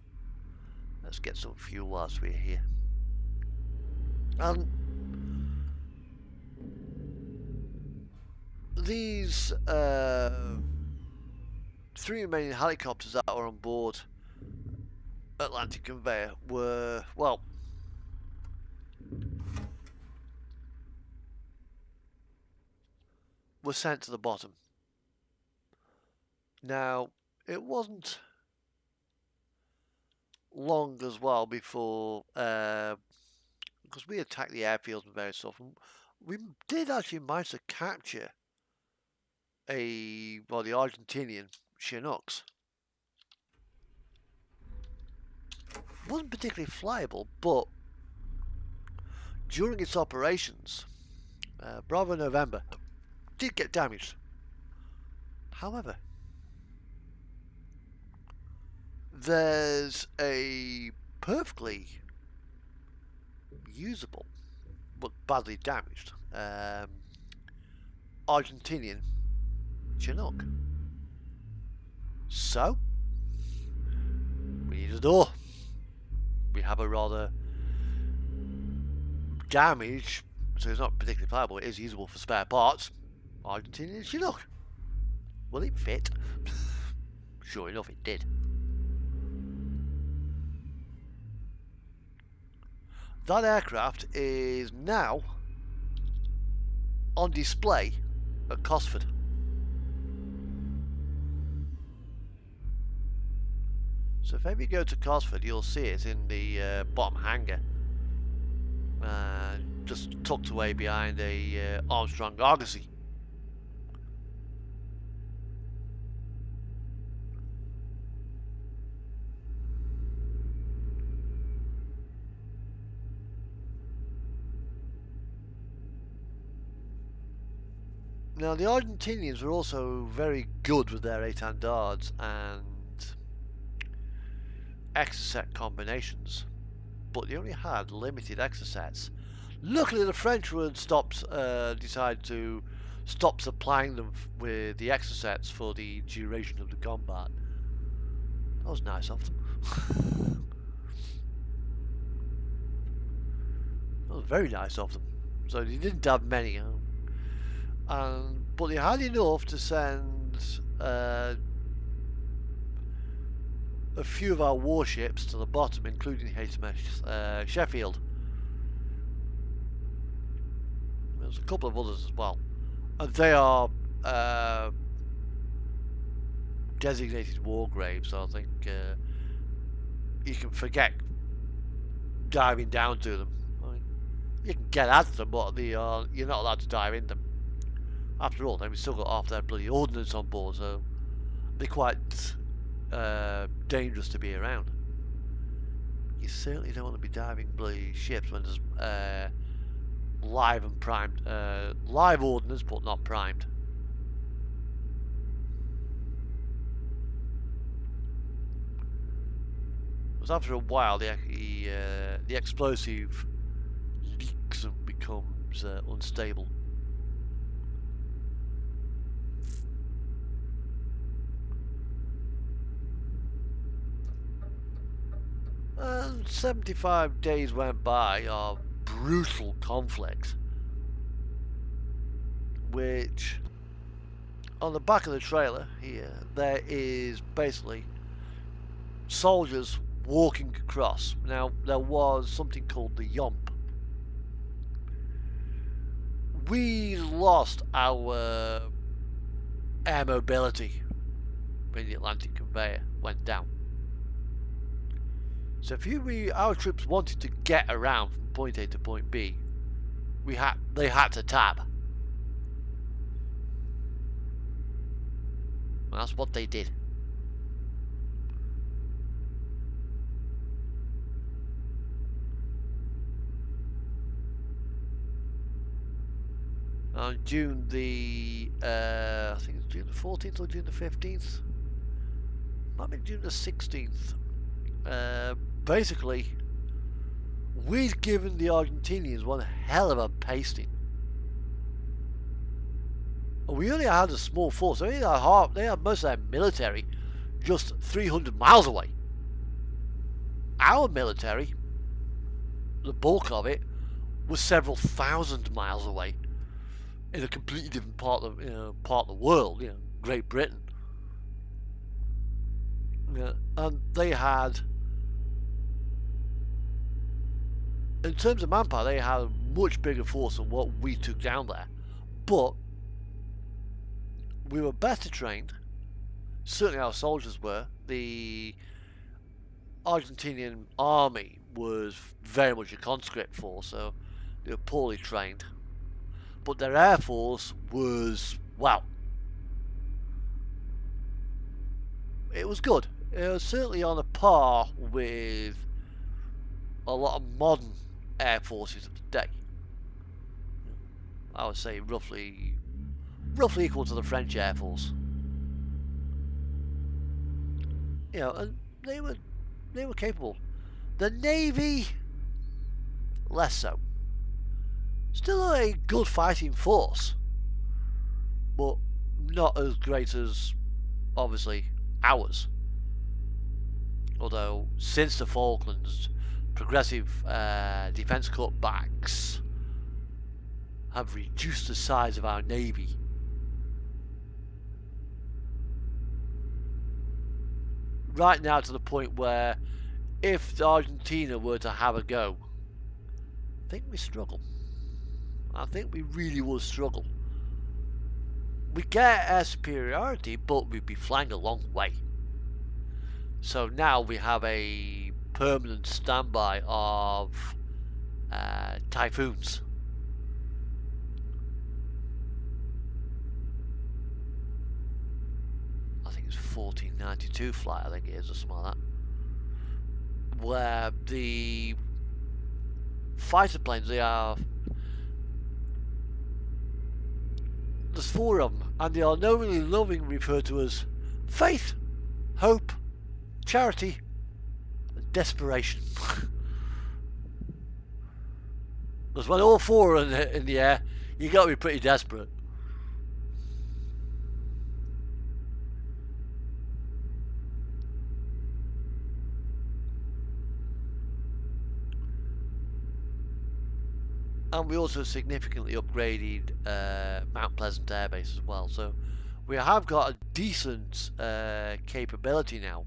Let's get some fuel whilst we're here. These 3 remaining helicopters that were on board Atlantic Conveyor were, well, were sent to the bottom. Now, it wasn't long as well before, because we attacked the airfields and various stuff, and we did actually manage to capture the Argentinian Chinooks. Wasn't particularly flyable, but during its operations, Bravo November did get damaged. However, there's a perfectly usable but badly damaged Argentinian Chinook. So, we need a door. We have a rather damaged, so it's not particularly pliable, it is usable for spare parts, Argentinian Chinook. Will it fit? Sure enough, it did. That aircraft is now on display at Cosford. So if ever you go to Cosford, you'll see it in the bottom hangar, just tucked away behind a Armstrong Argosy. Now the Argentinians were also very good with their 8-hand darts and exocet combinations, but they only had limited exocets. Luckily the French would decide to stop supplying them with the exocets for the duration of the combat. That was nice of them. That was very nice of them. So they didn't have many, but they had enough to send a few of our warships to the bottom, including HMS Sheffield. There's a couple of others as well, and they are designated war graves, so I think you can forget diving down to them. I mean, you can get at them, but you're not allowed to dive in them. After all, they've still got half their bloody ordnance on board, so they're quite dangerous to be around. You certainly don't want to be diving bloody ships when there's live and primed, live ordnance but not primed. Because after a while, the explosive leaks and becomes unstable. And 75 days went by of brutal conflict, which on the back of the trailer here there is basically soldiers walking across. Now there was something called the Yomp. We lost our air mobility when the Atlantic conveyor went down. So if our troops wanted to get around from point A to point B, they had to tab. And that's what they did. On June the I think it's June the 14th or June the 15th. Might be June the 16th. Basically, we'd given the Argentinians one hell of a pasting. We only had a small force. They had most of their military just 300 miles away. Our military, the bulk of it, was several thousand miles away, in a completely different part of the world. Great Britain. And they had, in terms of manpower, they had a much bigger force than what we took down there. But we were better trained. Certainly our soldiers were. The Argentinian army was very much a conscript force, so they were poorly trained. But their air force was, well, it was good. It was certainly on a par with a lot of modern air forces of today. I would say roughly equal to the French Air Force. And they were capable. The Navy, less so. Still a good fighting force, but not as great as, obviously, ours. Although, since the Falklands, progressive defence cutbacks have reduced the size of our navy. Right now to the point where if Argentina were to have a go, I think we struggle. I think we really would struggle. We get air superiority, but we'd be flying a long way. So now we have a permanent standby of typhoons. I think it's 1492 flight, I think it is, or something like that. Where the fighter planes, there's 4 of them, and they are knowingly lovingly referred to as faith, hope, charity, and desperation. Because when all 4 are in the air, you got to be pretty desperate. And we also significantly upgraded Mount Pleasant Air Base as well, so we have got a decent capability now.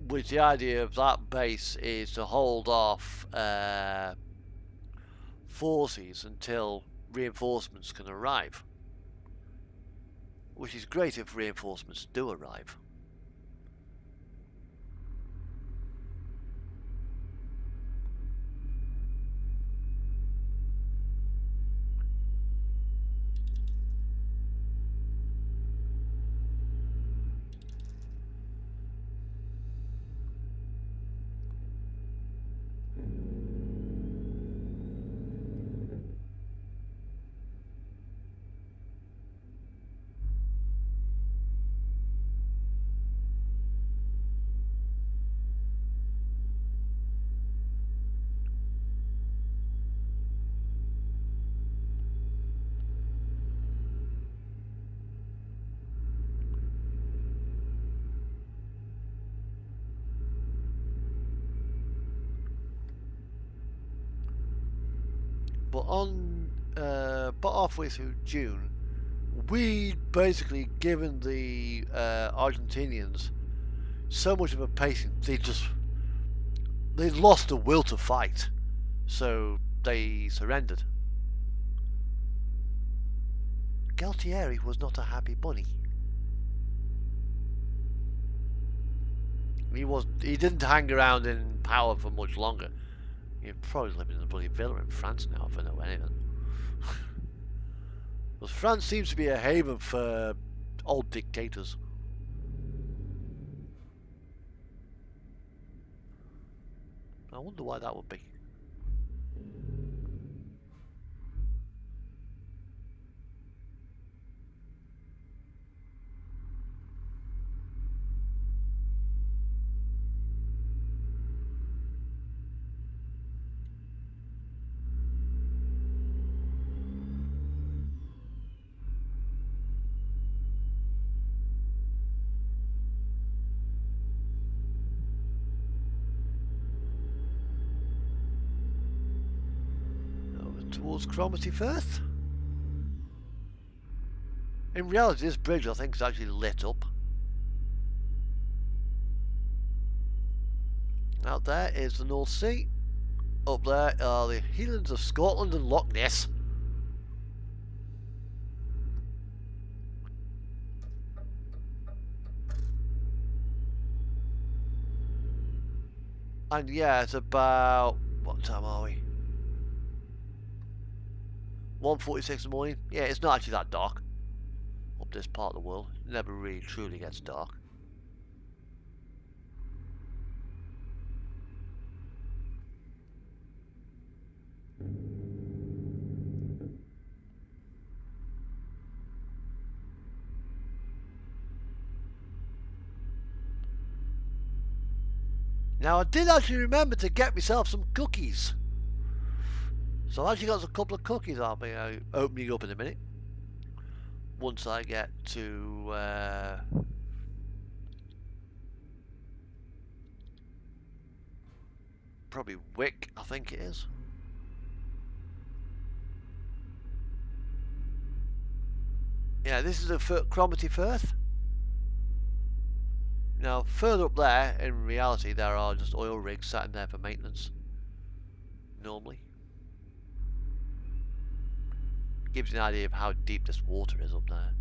Which the idea of that base is to hold off forces until reinforcements can arrive. Which is great if reinforcements do arrive. But halfway through June, we'd basically given the Argentinians so much of a pacing, they'd lost the will to fight, so they surrendered. Galtieri was not a happy bunny. He didn't hang around in power for much longer. He's probably living in a bloody villa in France now, if I know anything. Because France seems to be a haven for old dictators. I wonder why that would be. Towards Cromarty Firth. In reality, this bridge I think is actually lit up. Out there is the North Sea. Up there are the Highlands of Scotland and Loch Ness. And yeah, it's about, what time are we? 1:46 in the morning. Yeah, it's not actually that dark up this part of the world. It never really truly gets dark. Now I did actually remember to get myself some cookies. So I've actually got a couple of cookies I'll be opening up in a minute. Once I get to probably Wick, I think it is. Yeah, this is a Cromarty Firth. Now, further up there, in reality, there are just oil rigs sat in there for maintenance. Normally. Gives you an idea of how deep this water is up there.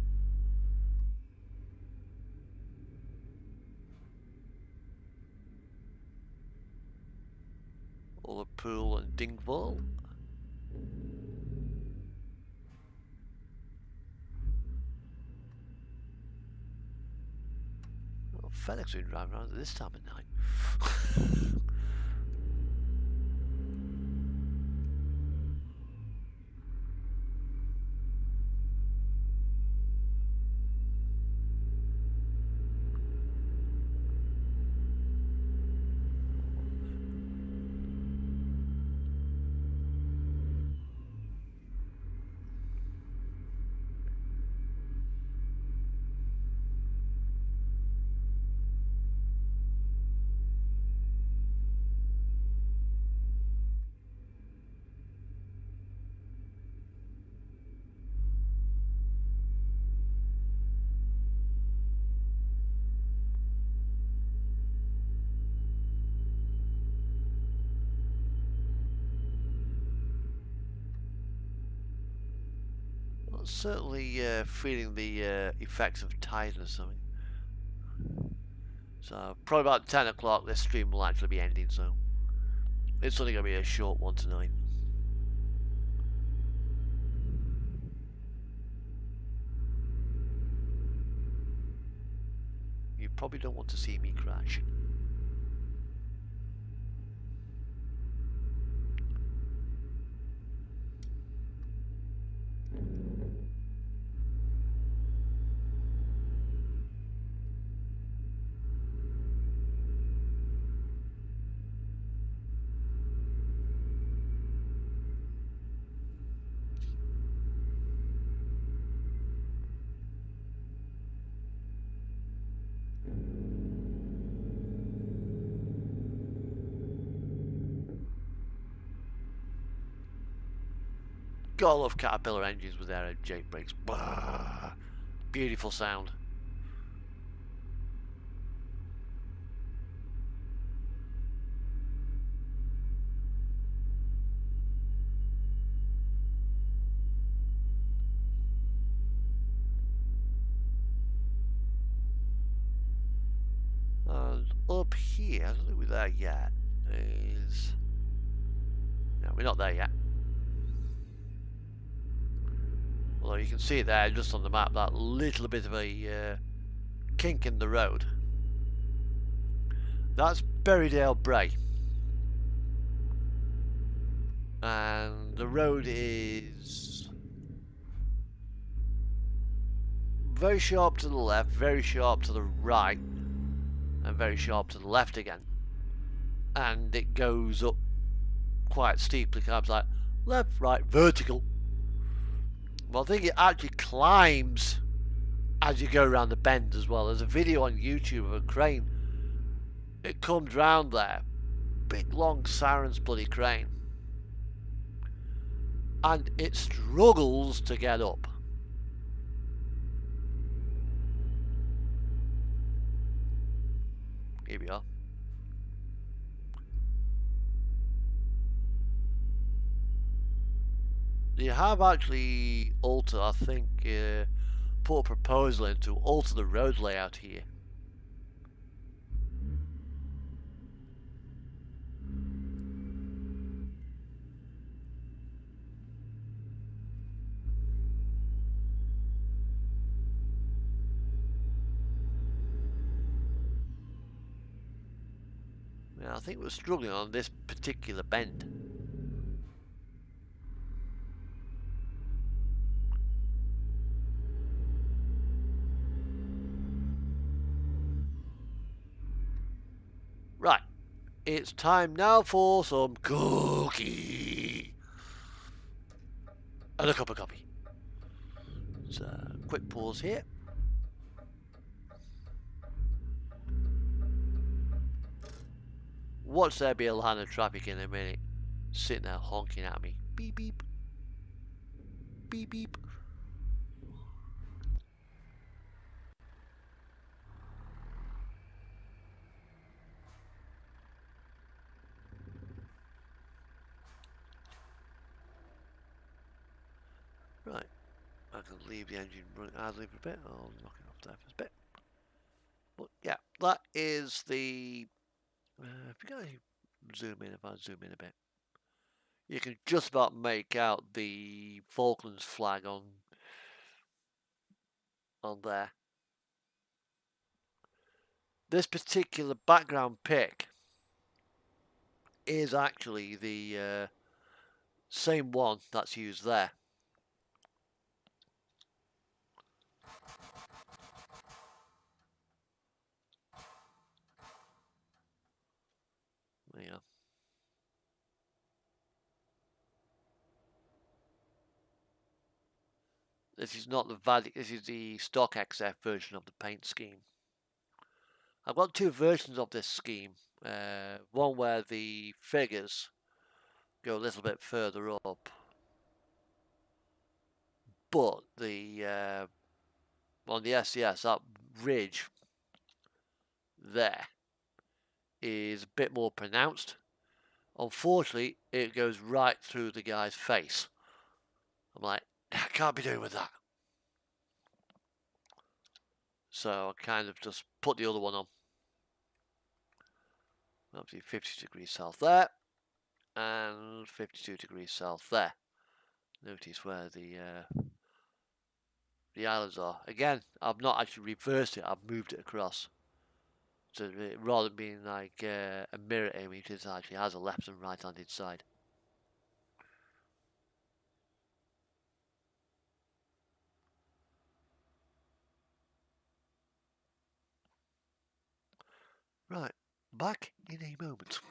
Pool and Dingwall. Oh, FedEx been driving around at this time of night. Well, certainly feeling the effects of tiredness or something. So probably about 10 o'clock this stream will actually be ending, so it's only going to be a short one tonight. You probably don't want to see me crash. Gotta love Caterpillar engines with their Jake brakes. Bah! Beautiful sound. And up here, I don't think we're there yet, is... No, we're not there yet. Although you can see it there just on the map, that little bit of a kink in the road. That's Berrydale Bray. And the road is very sharp to the left, very sharp to the right, and very sharp to the left again. And it goes up quite steeply, kind of like left, right, vertical. Well, I think it actually climbs as you go around the bend as well. There's a video on YouTube of a crane. It comes round there, big long Siren's bloody crane, and it struggles to get up. Here we are. They have actually altered, I think, put a proposal in to alter the road layout here. Yeah, I think we're struggling on this particular bend. Right, it's time now for some cookie. and a cup of coffee. So, quick pause here. Watch there be a line of traffic in a minute. Sitting there honking at me. Beep beep. Beep beep. Right. I can leave the engine running idly for a bit. I'll knock it off there for a bit. But yeah, that is the... if you guys zoom in, if I zoom in a bit, you can just about make out the Falklands flag on there. This particular background pic is actually the same one that's used there. There you go. This is not the value. This is the stock XF version of the paint scheme. I've got two versions of this scheme. One where the figures go a little bit further up, but the on the SCS, that ridge there is a bit more pronounced. Unfortunately, it goes right through the guy's face. I'm like, I can't be doing with that. So I kind of just put the other one on. Obviously 50 degrees south there, and 52 degrees south there. Notice where the islands are. Again, I've not actually reversed it, I've moved it across. So rather than being like a mirror image, it actually has a left and right handed side. Right, back in a moment.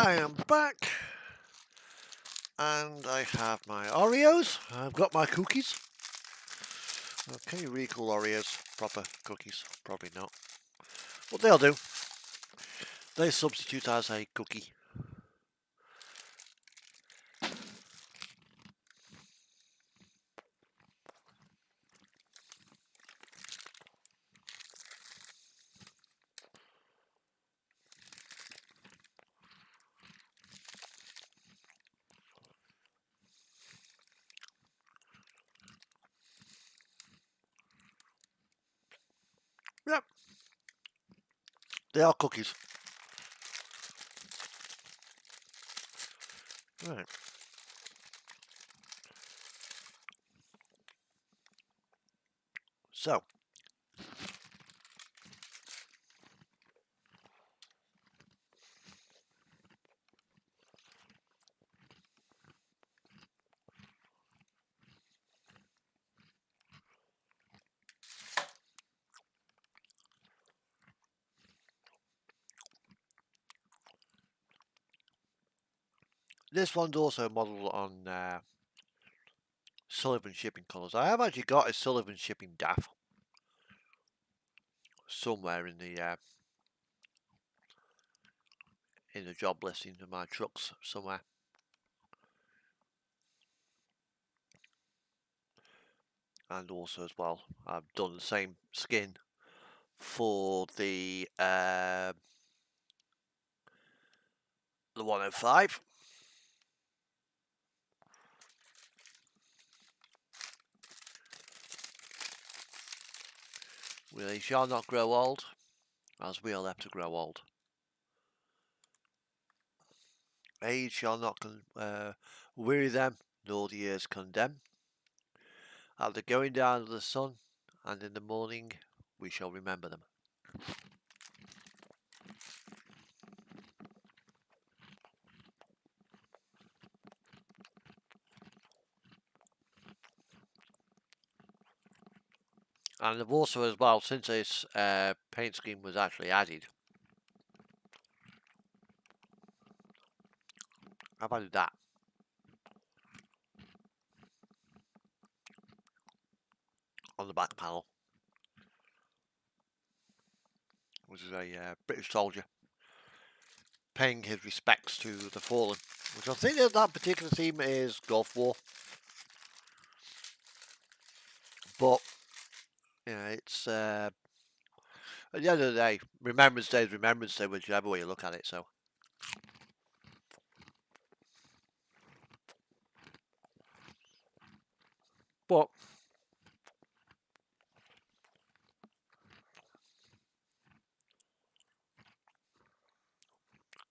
I am back, and I have my Oreos. I've got my cookies. Okay, really cool Oreos, proper cookies. Probably not, but they'll do. They substitute as a cookie. Yep, they are cookies. Right. So, this one's also modelled on Sullivan shipping colours. I have actually got a Sullivan shipping DAF somewhere in the job listing of my trucks somewhere. And also as well, I've done the same skin for the 105. We shall not grow old, as we are left to grow old. Age shall not weary them, nor the years condemn. At the going down of the sun, and in the morning, we shall remember them. And I've also as well, since this paint scheme was actually added, I've added that. On the back panel, which is a British soldier paying his respects to the fallen, which I think that particular theme is Gulf War. But, you know, it's, at the end of the day, Remembrance Day is Remembrance Day, whichever way you look at it, so. But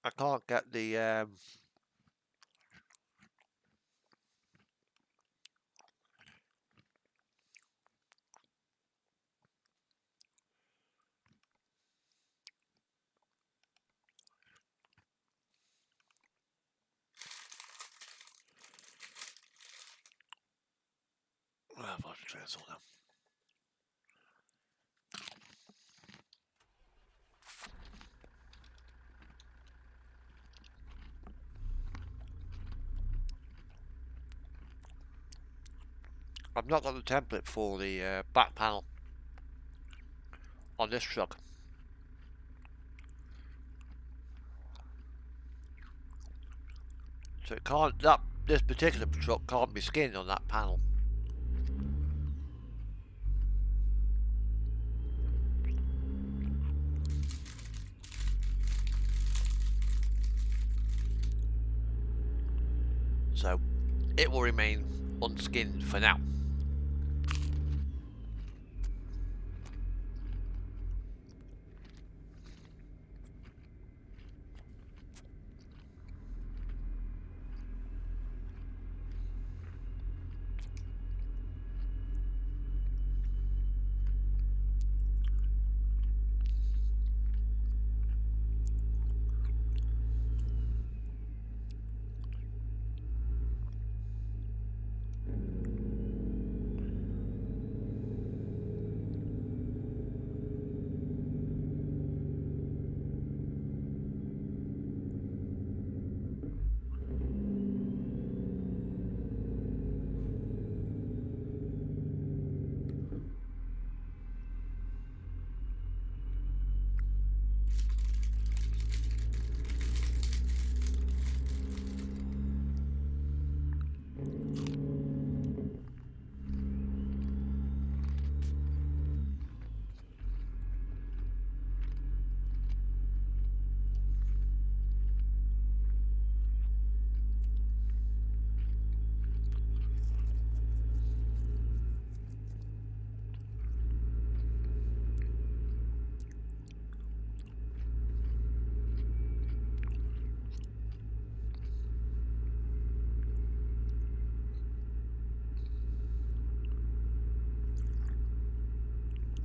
I can't get the I've lost the train of thought now. I've not got the template for the back panel on this truck. So it can't, this particular truck can't be skinned on that panel. So it will remain unskinned for now.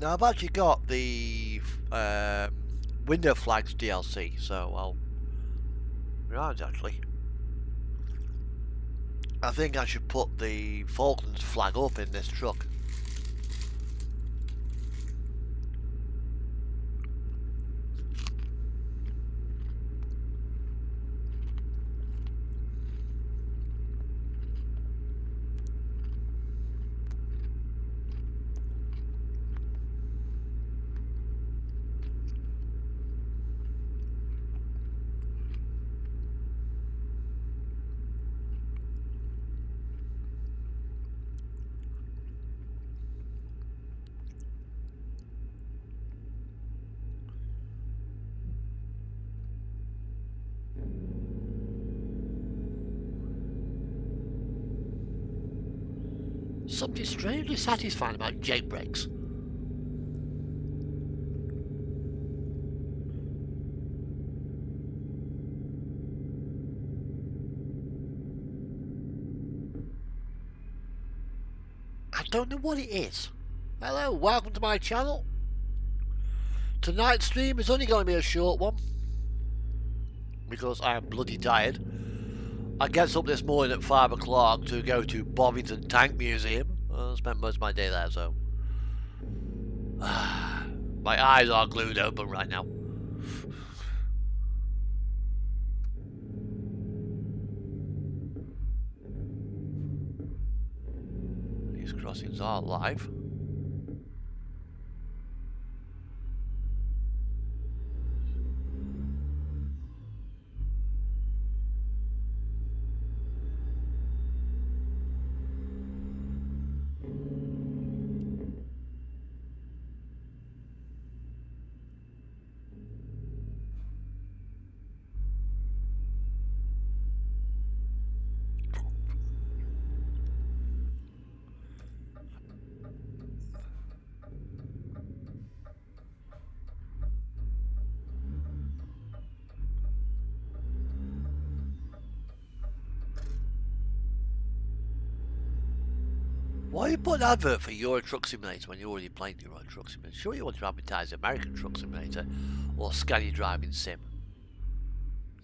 Now I've actually got the window flags DLC, so I'll... Right, actually. I think I should put the Falklands flag up in this truck. Something strangely satisfying about jake brakes. I don't know what it is. Hello, welcome to my channel. Tonight's stream is only going to be a short one because I am bloody tired. I get up this morning at 5 o'clock to go to Bovington Tank Museum. I spent most of my day there, so my eyes are glued open right now. These crossings are live. Why you put an advert for Euro Truck Simulator when you're already playing Euro Truck Simulator? Sure you want to advertise American Truck Simulator or Scania Driving Sim.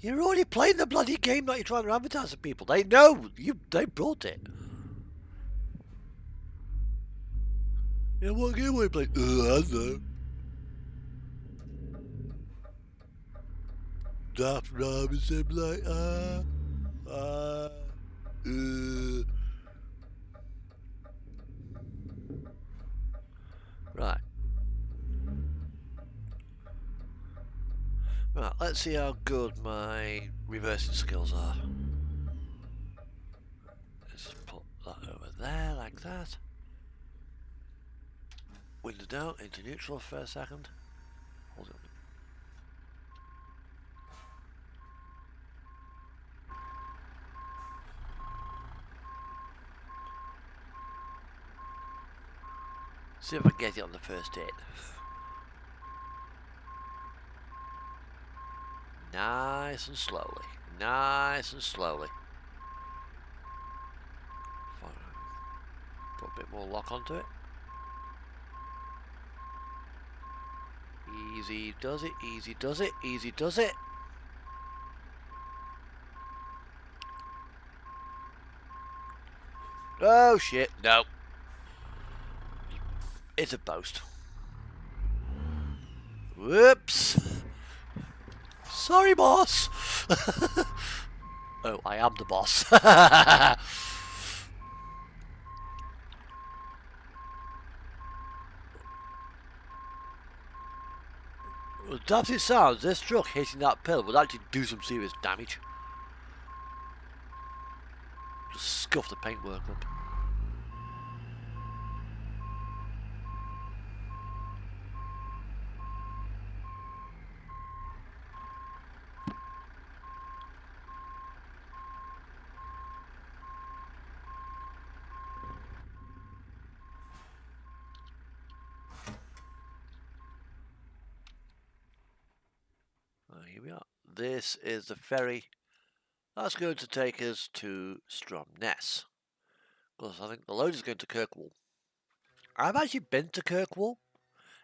You're already playing the bloody game that you're trying to advertise to people. They know they brought it. Yeah, what game are you playing? I don't know. Daft Driving Simulator. Right. Right, let's see how good my reversing skills are. Let's put that over there like that. Window down into neutral for a second. Hold on. See if I can get it on the first hit. Nice and slowly. Nice and slowly. Put a bit more lock onto it. Easy does it, easy does it, easy does it. Oh shit, no. It's a boast. Whoops. Sorry, boss. Oh, I am the boss. Well, as it sounds, this truck hitting that pill would actually do some serious damage. Just scuff the paintwork up. Here we are. This is the ferry that's going to take us to Stromness. Because I think the load is going to Kirkwall. I've actually been to Kirkwall.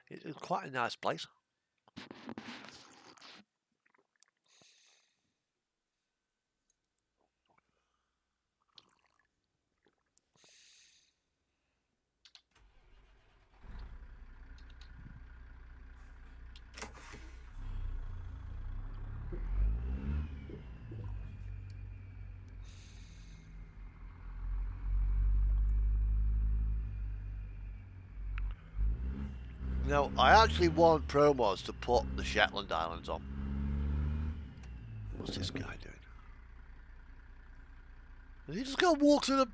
It's quite a nice place. No, I actually want promos to put the Shetland Islands on. What's this guy doing? Is he just gonna walk through the...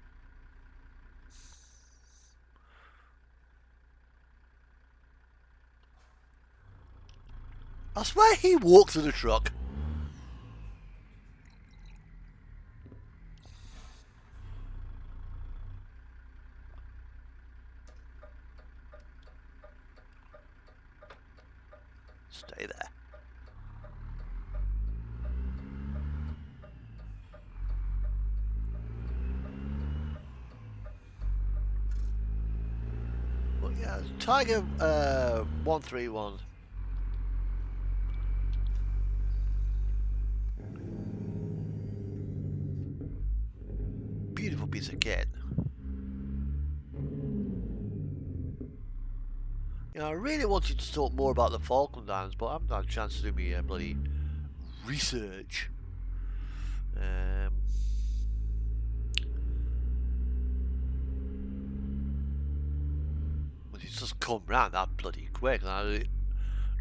I swear he walked through the truck. Stay there. Well, yeah, Tiger 131. Beautiful piece of kit. You know, I really wanted to talk more about the Falkland Islands, but I haven't had a chance to do my bloody research. But it's just come round that bloody quick. And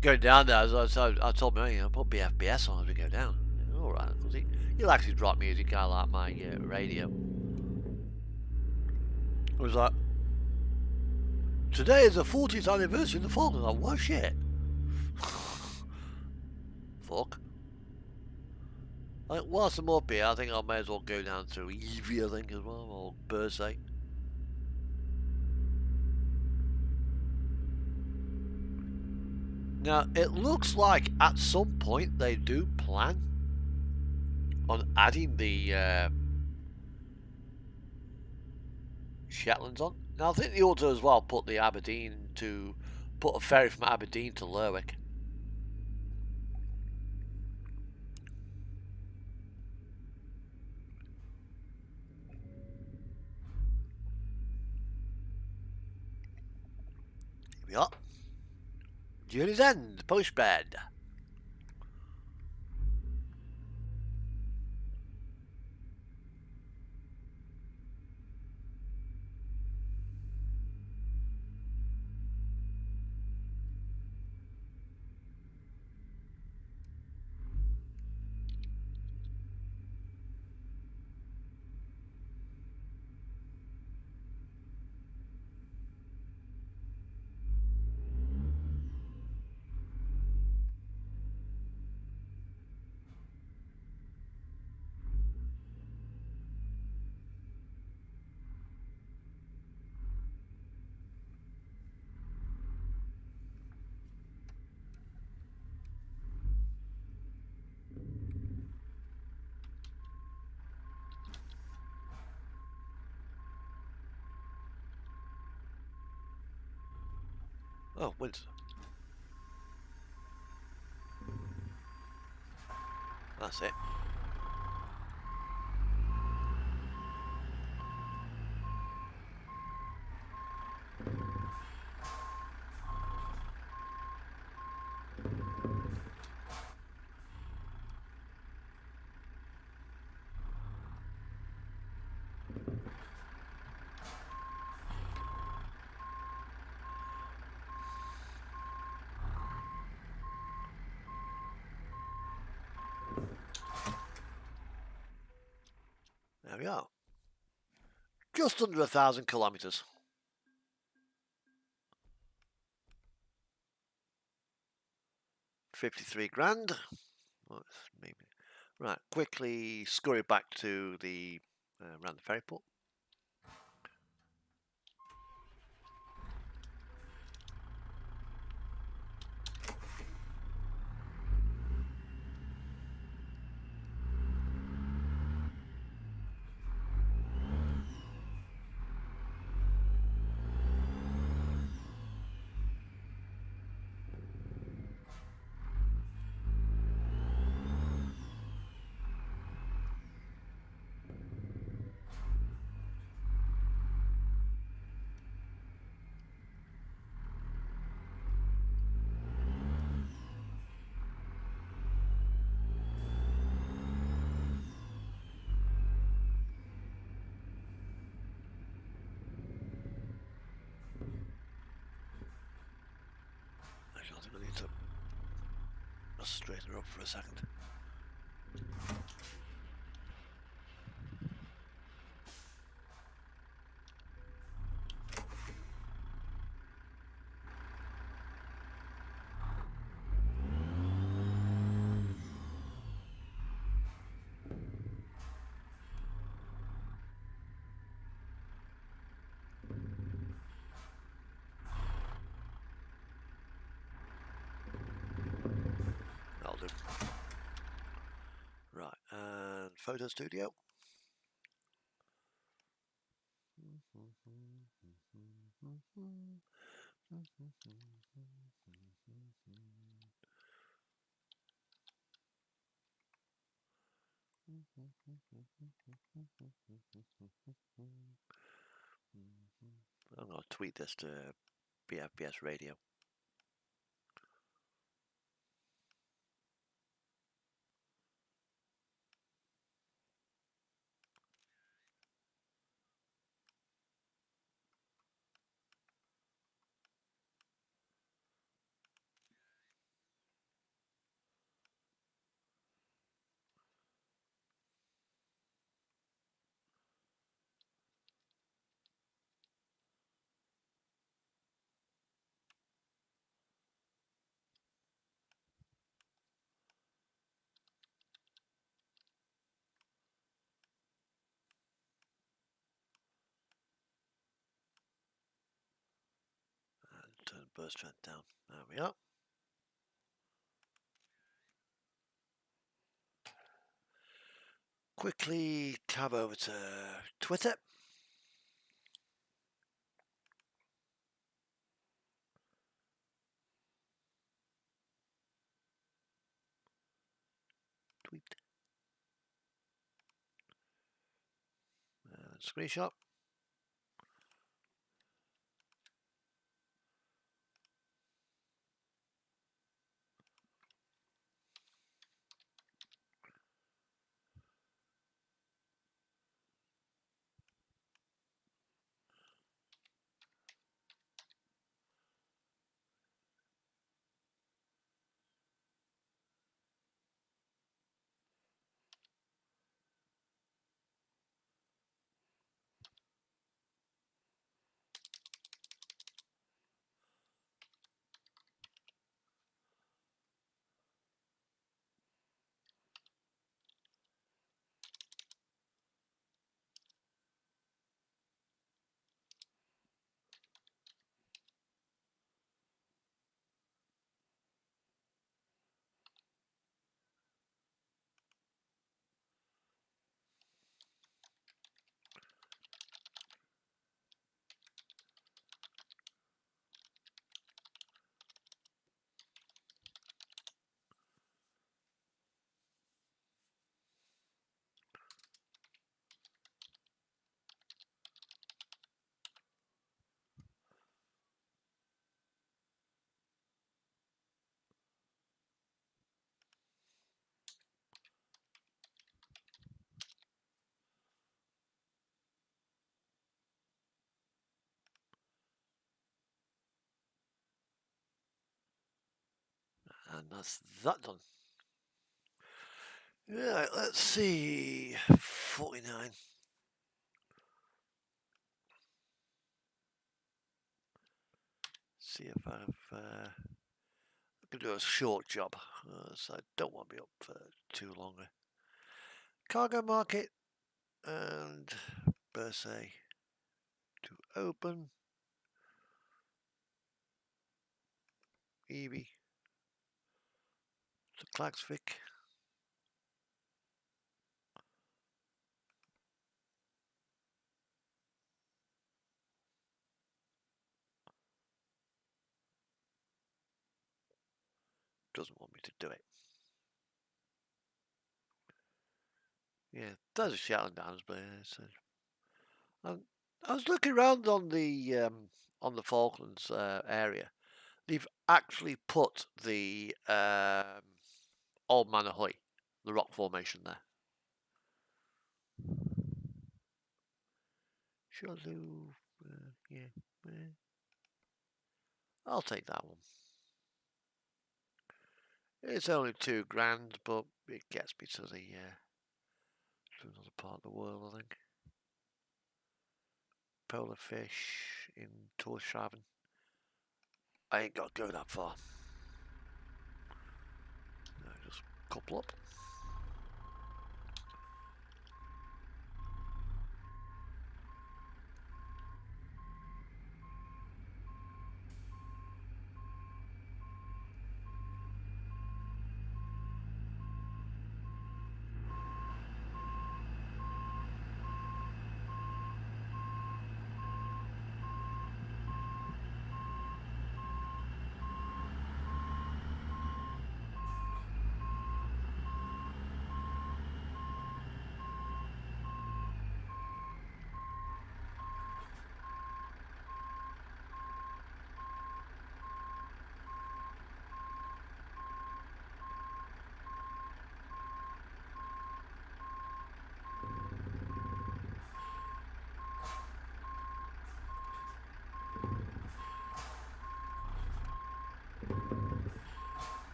going down there, I told me, you know, put BFBS on as we go down. All right, because he'll actually drop music. I like my radio. I was like, today is the 40th anniversary of the Falklands. I'm like, what shit? Fuck. Like, whilst I'm up here, I think I may as well go down to Evie, I think, as well, or Bursay. Now, it looks like at some point they do plan on adding the Shetlands on. Now, I think they ought to as well put a ferry from Aberdeen to Lerwick. Here we are. Journey's End, postbed. Oh, Windsor. That's it. There we are. Just under 1,000 kilometres. $53,000. Well, maybe. Right, quickly scurry back to the around the ferry port. just straighten her up for a second. That'll do. Right, and photo studio. I'm going to tweet this to BFBS radio. Turn burst strength down. There we are. Quickly tab over to Twitter. Tweet. Screenshot. And that's that done. Right, let's see. 49. See if I can do a short job. So I don't want to be up for too long. Cargo market and Bursay to open. Evie to Klagsvik. Doesn't want me to do it. Yeah, there's a Shetland Downs, but I was looking around on the Falklands area. They've actually put the Old Man Ahoy, the rock formation there. Shazoo, yeah, I'll take that one. It's only £2,000, but it gets me to the to another part of the world, I think. Polar fish in Torshaven. I ain't got to go that far. No, just couple up.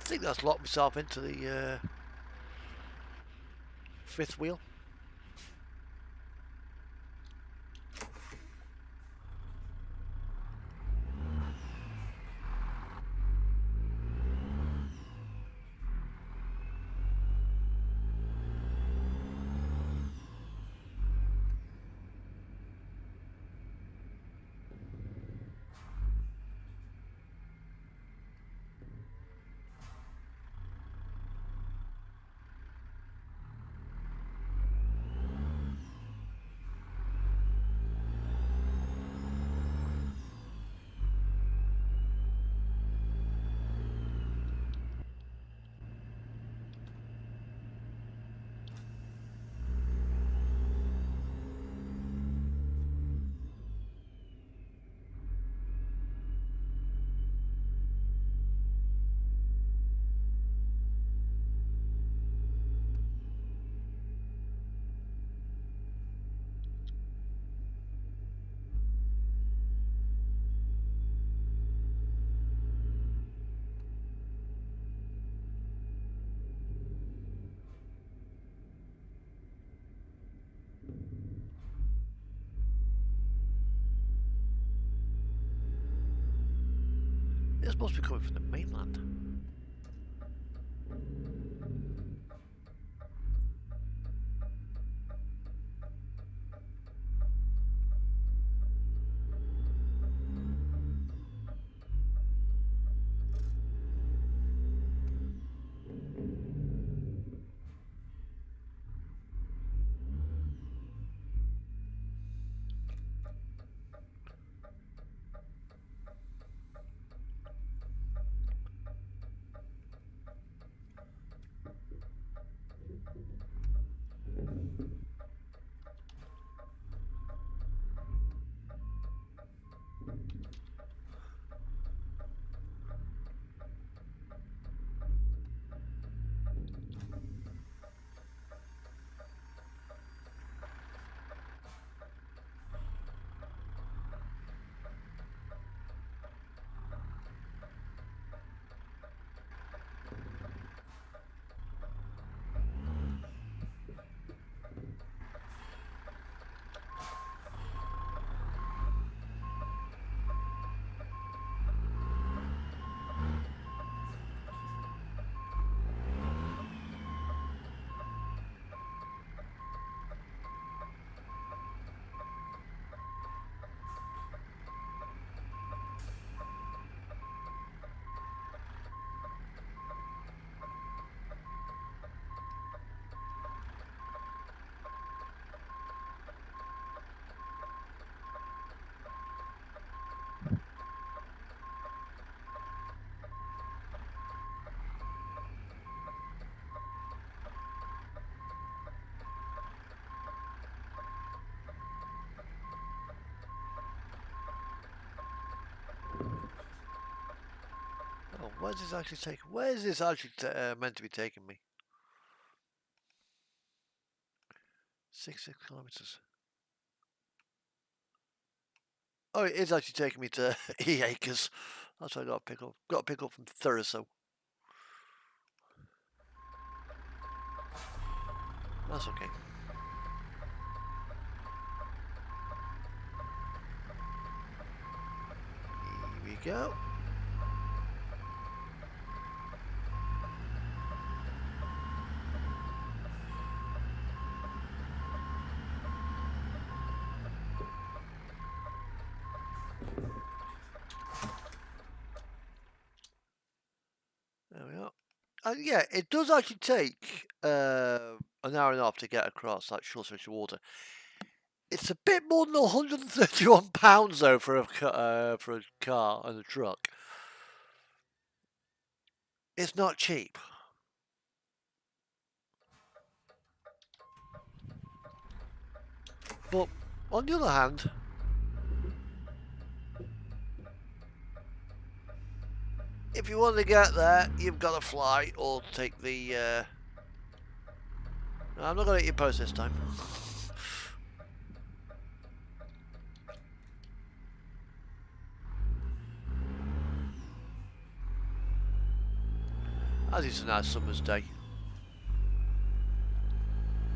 I think that's locked myself into the fifth wheel. This must be coming from the mainland. where's this actually taking? Where is this actually meant to be taking me? 6 kilometers. Oh, it is actually taking me to E acres. That's what I got to pick up. Got to pick up from Thurso. That's okay. Here we go. There we are. And yeah, it does actually take an hour and a half to get across that short stretch of water. It's a bit more than £131 though for a car and a truck. It's not cheap. But on the other hand, if you want to get there, you've got to fly or take the. I'm not going to let you post this time. As it's a nice summer's day.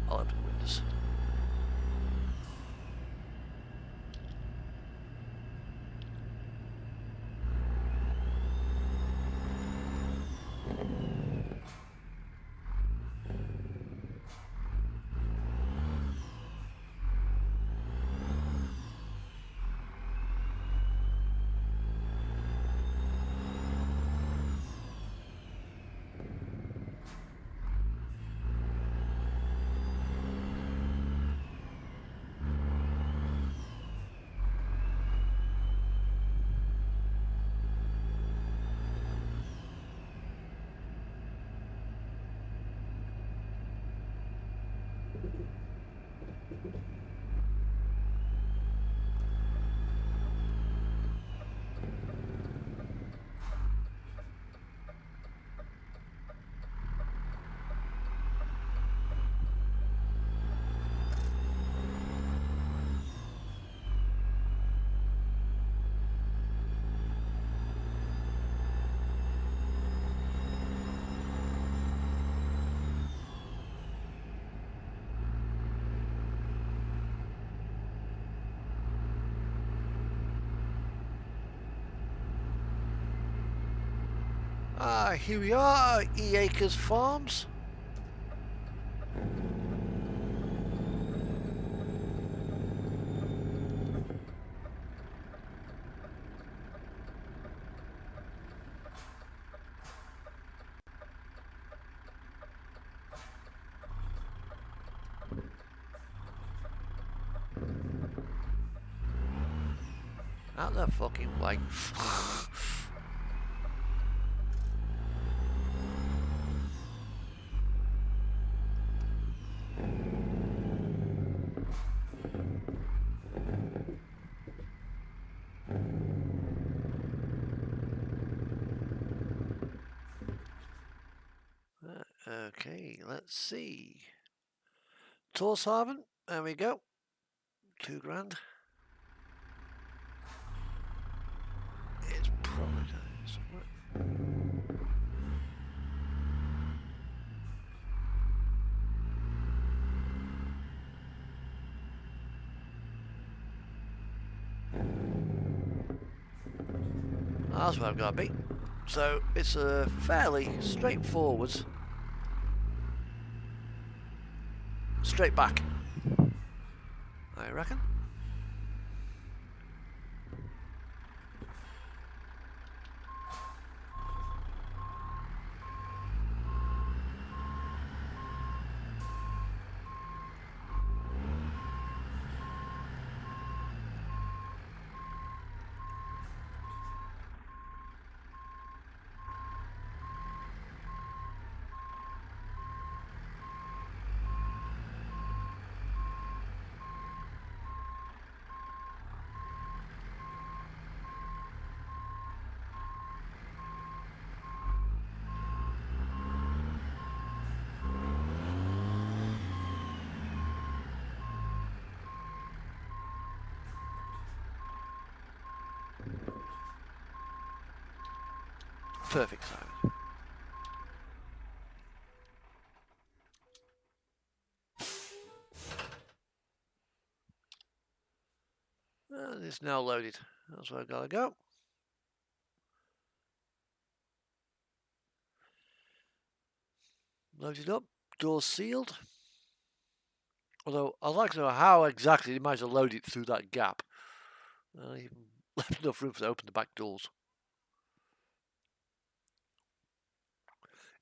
I'll open the windows. Here we are, E Acres Farms. Out that fucking way. Okay, let's see. Torshaven, there we go. £2,000. It's probably down here somewhere. That's where I've got to be. So it's a fairly straightforward. Straight back, I reckon. Perfect timing. And it's now loaded. That's where I gotta go. Loaded up. Doors sealed. Although I'd like to know how exactly they managed to load it through that gap. Even left enough room to open the back doors.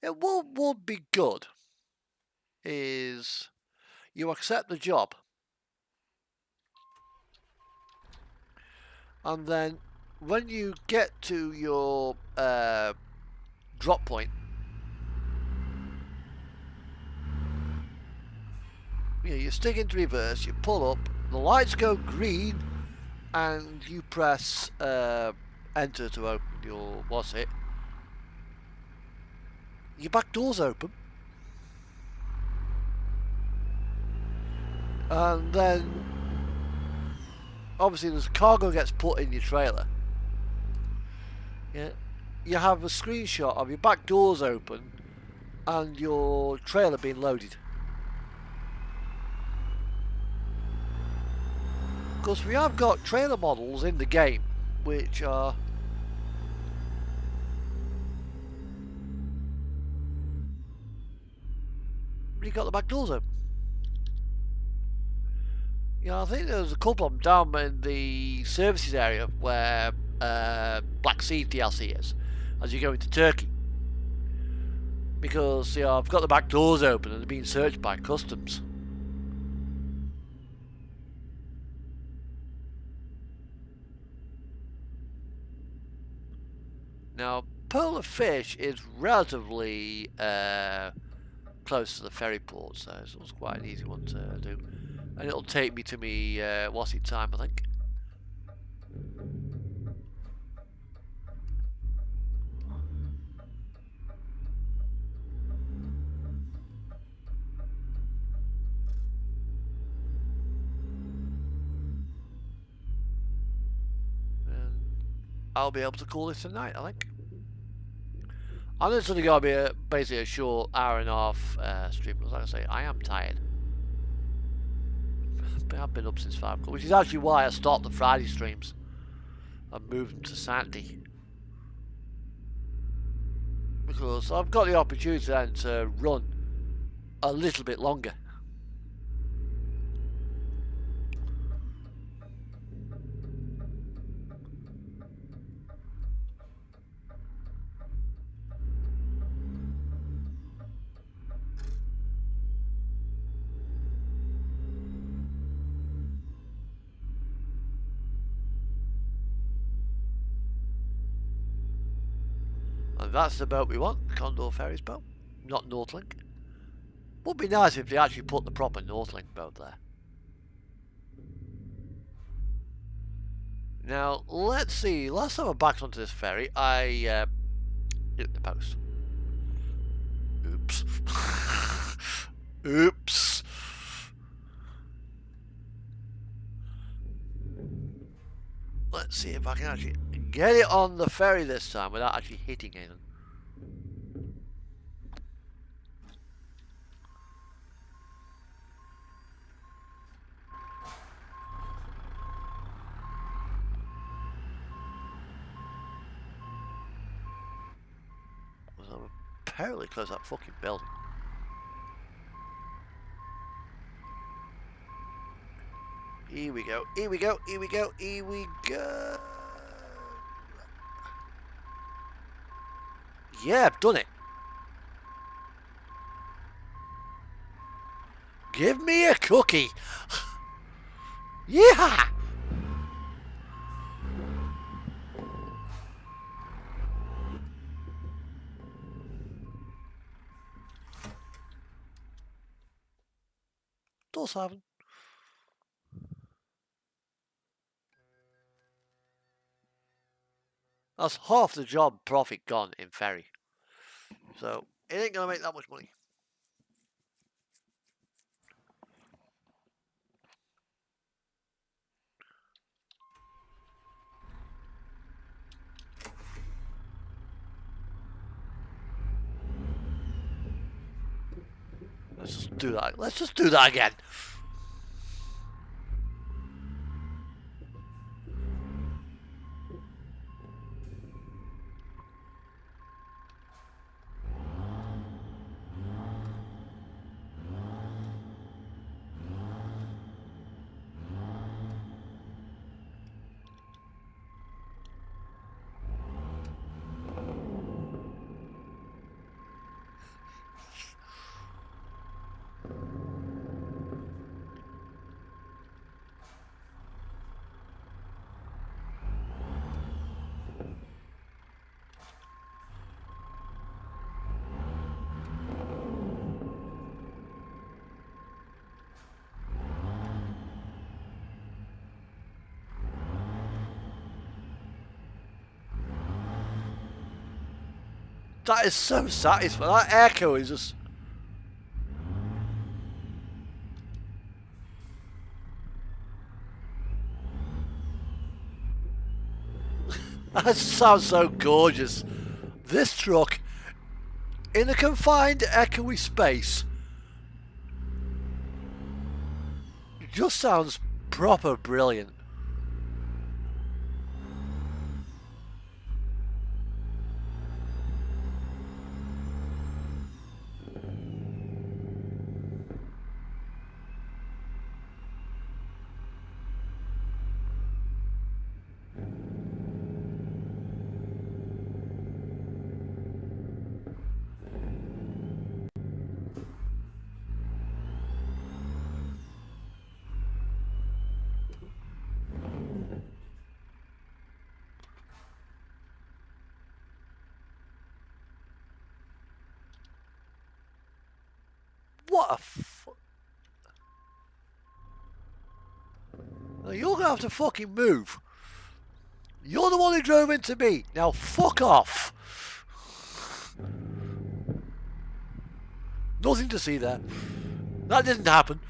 What would be good is you accept the job, and then when you get to your drop point, you stick into reverse, you pull up, the lights go green, and you press enter to open your, what's it? Your back door's open. And then obviously there's cargo gets put in your trailer. Yeah. You have a screenshot of your back doors open and your trailer being loaded. Because we have got trailer models in the game which are you got the back doors open. I think there's a couple of them down in the services area where Black Sea DLC is as you go into Turkey. Because I've got the back doors open and they're being searched by customs. Now, Polar Fish is relatively close to the ferry port, so it's quite an easy one to do. And it'll take me to me, what's it time, I think. And I'll be able to call this tonight, I think. I know it's only going to be basically a short hour and a half stream, because like I say, I am tired. I've been up since 5 o'clock, which is actually why I stopped the Friday streams and moved them to Saturday. Because I've got the opportunity then to run a little bit longer. And that's the boat we want, the Condor Ferries boat, not Northlink. Would be nice if they actually put the proper Northlink boat there. Now, let's see, last time I backed onto this ferry, I hit the post. Oops. Oops. Let's see if I can actually get it on the ferry this time without actually hitting anything. I'm apparently close to that fucking building. Here we go, here we go, here we go, here we go. Yeah, I've done it. Give me a cookie. Yeah. Doors haven't. That's half the job profit gone in ferry. So it ain't gonna make that much money. Let's just do that. Let's just do that again. That is so satisfying. That echo is just... That sounds so gorgeous. This truck, in a confined, echoey space, just sounds proper brilliant. What a Now you're gonna have to fucking move. You're the one who drove into me. Now fuck off. Nothing to see there. That didn't happen.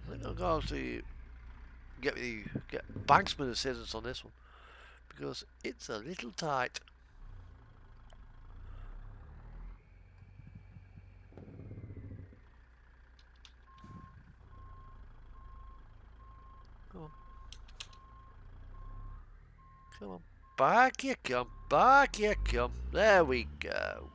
I think I'll go to get Banksman assistance on this one because it's a little tight. Come on. Come on. Back you come. Back you come. There we go.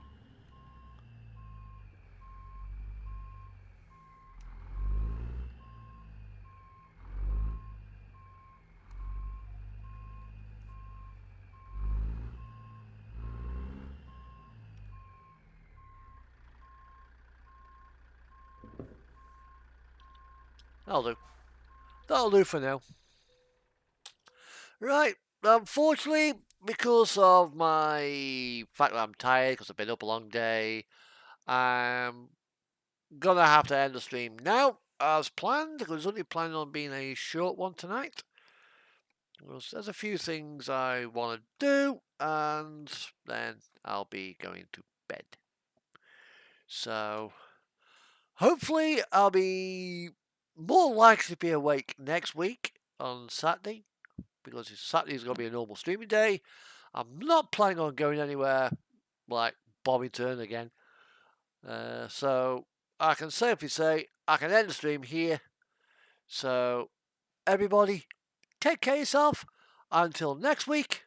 That'll do. That'll do for now. Right. Unfortunately, because of my fact that I'm tired, because I've been up a long day, I'm gonna have to end the stream now, as planned. I was only planning on being a short one tonight. There's a few things I want to do, and then I'll be going to bed. So, hopefully, I'll be more likely to be awake next week on Saturday, because Saturday's going to be a normal streaming day. I'm not planning on going anywhere like Bobbington again. So, I can safely say I can end the stream here. So, everybody, take care of yourself. Until next week.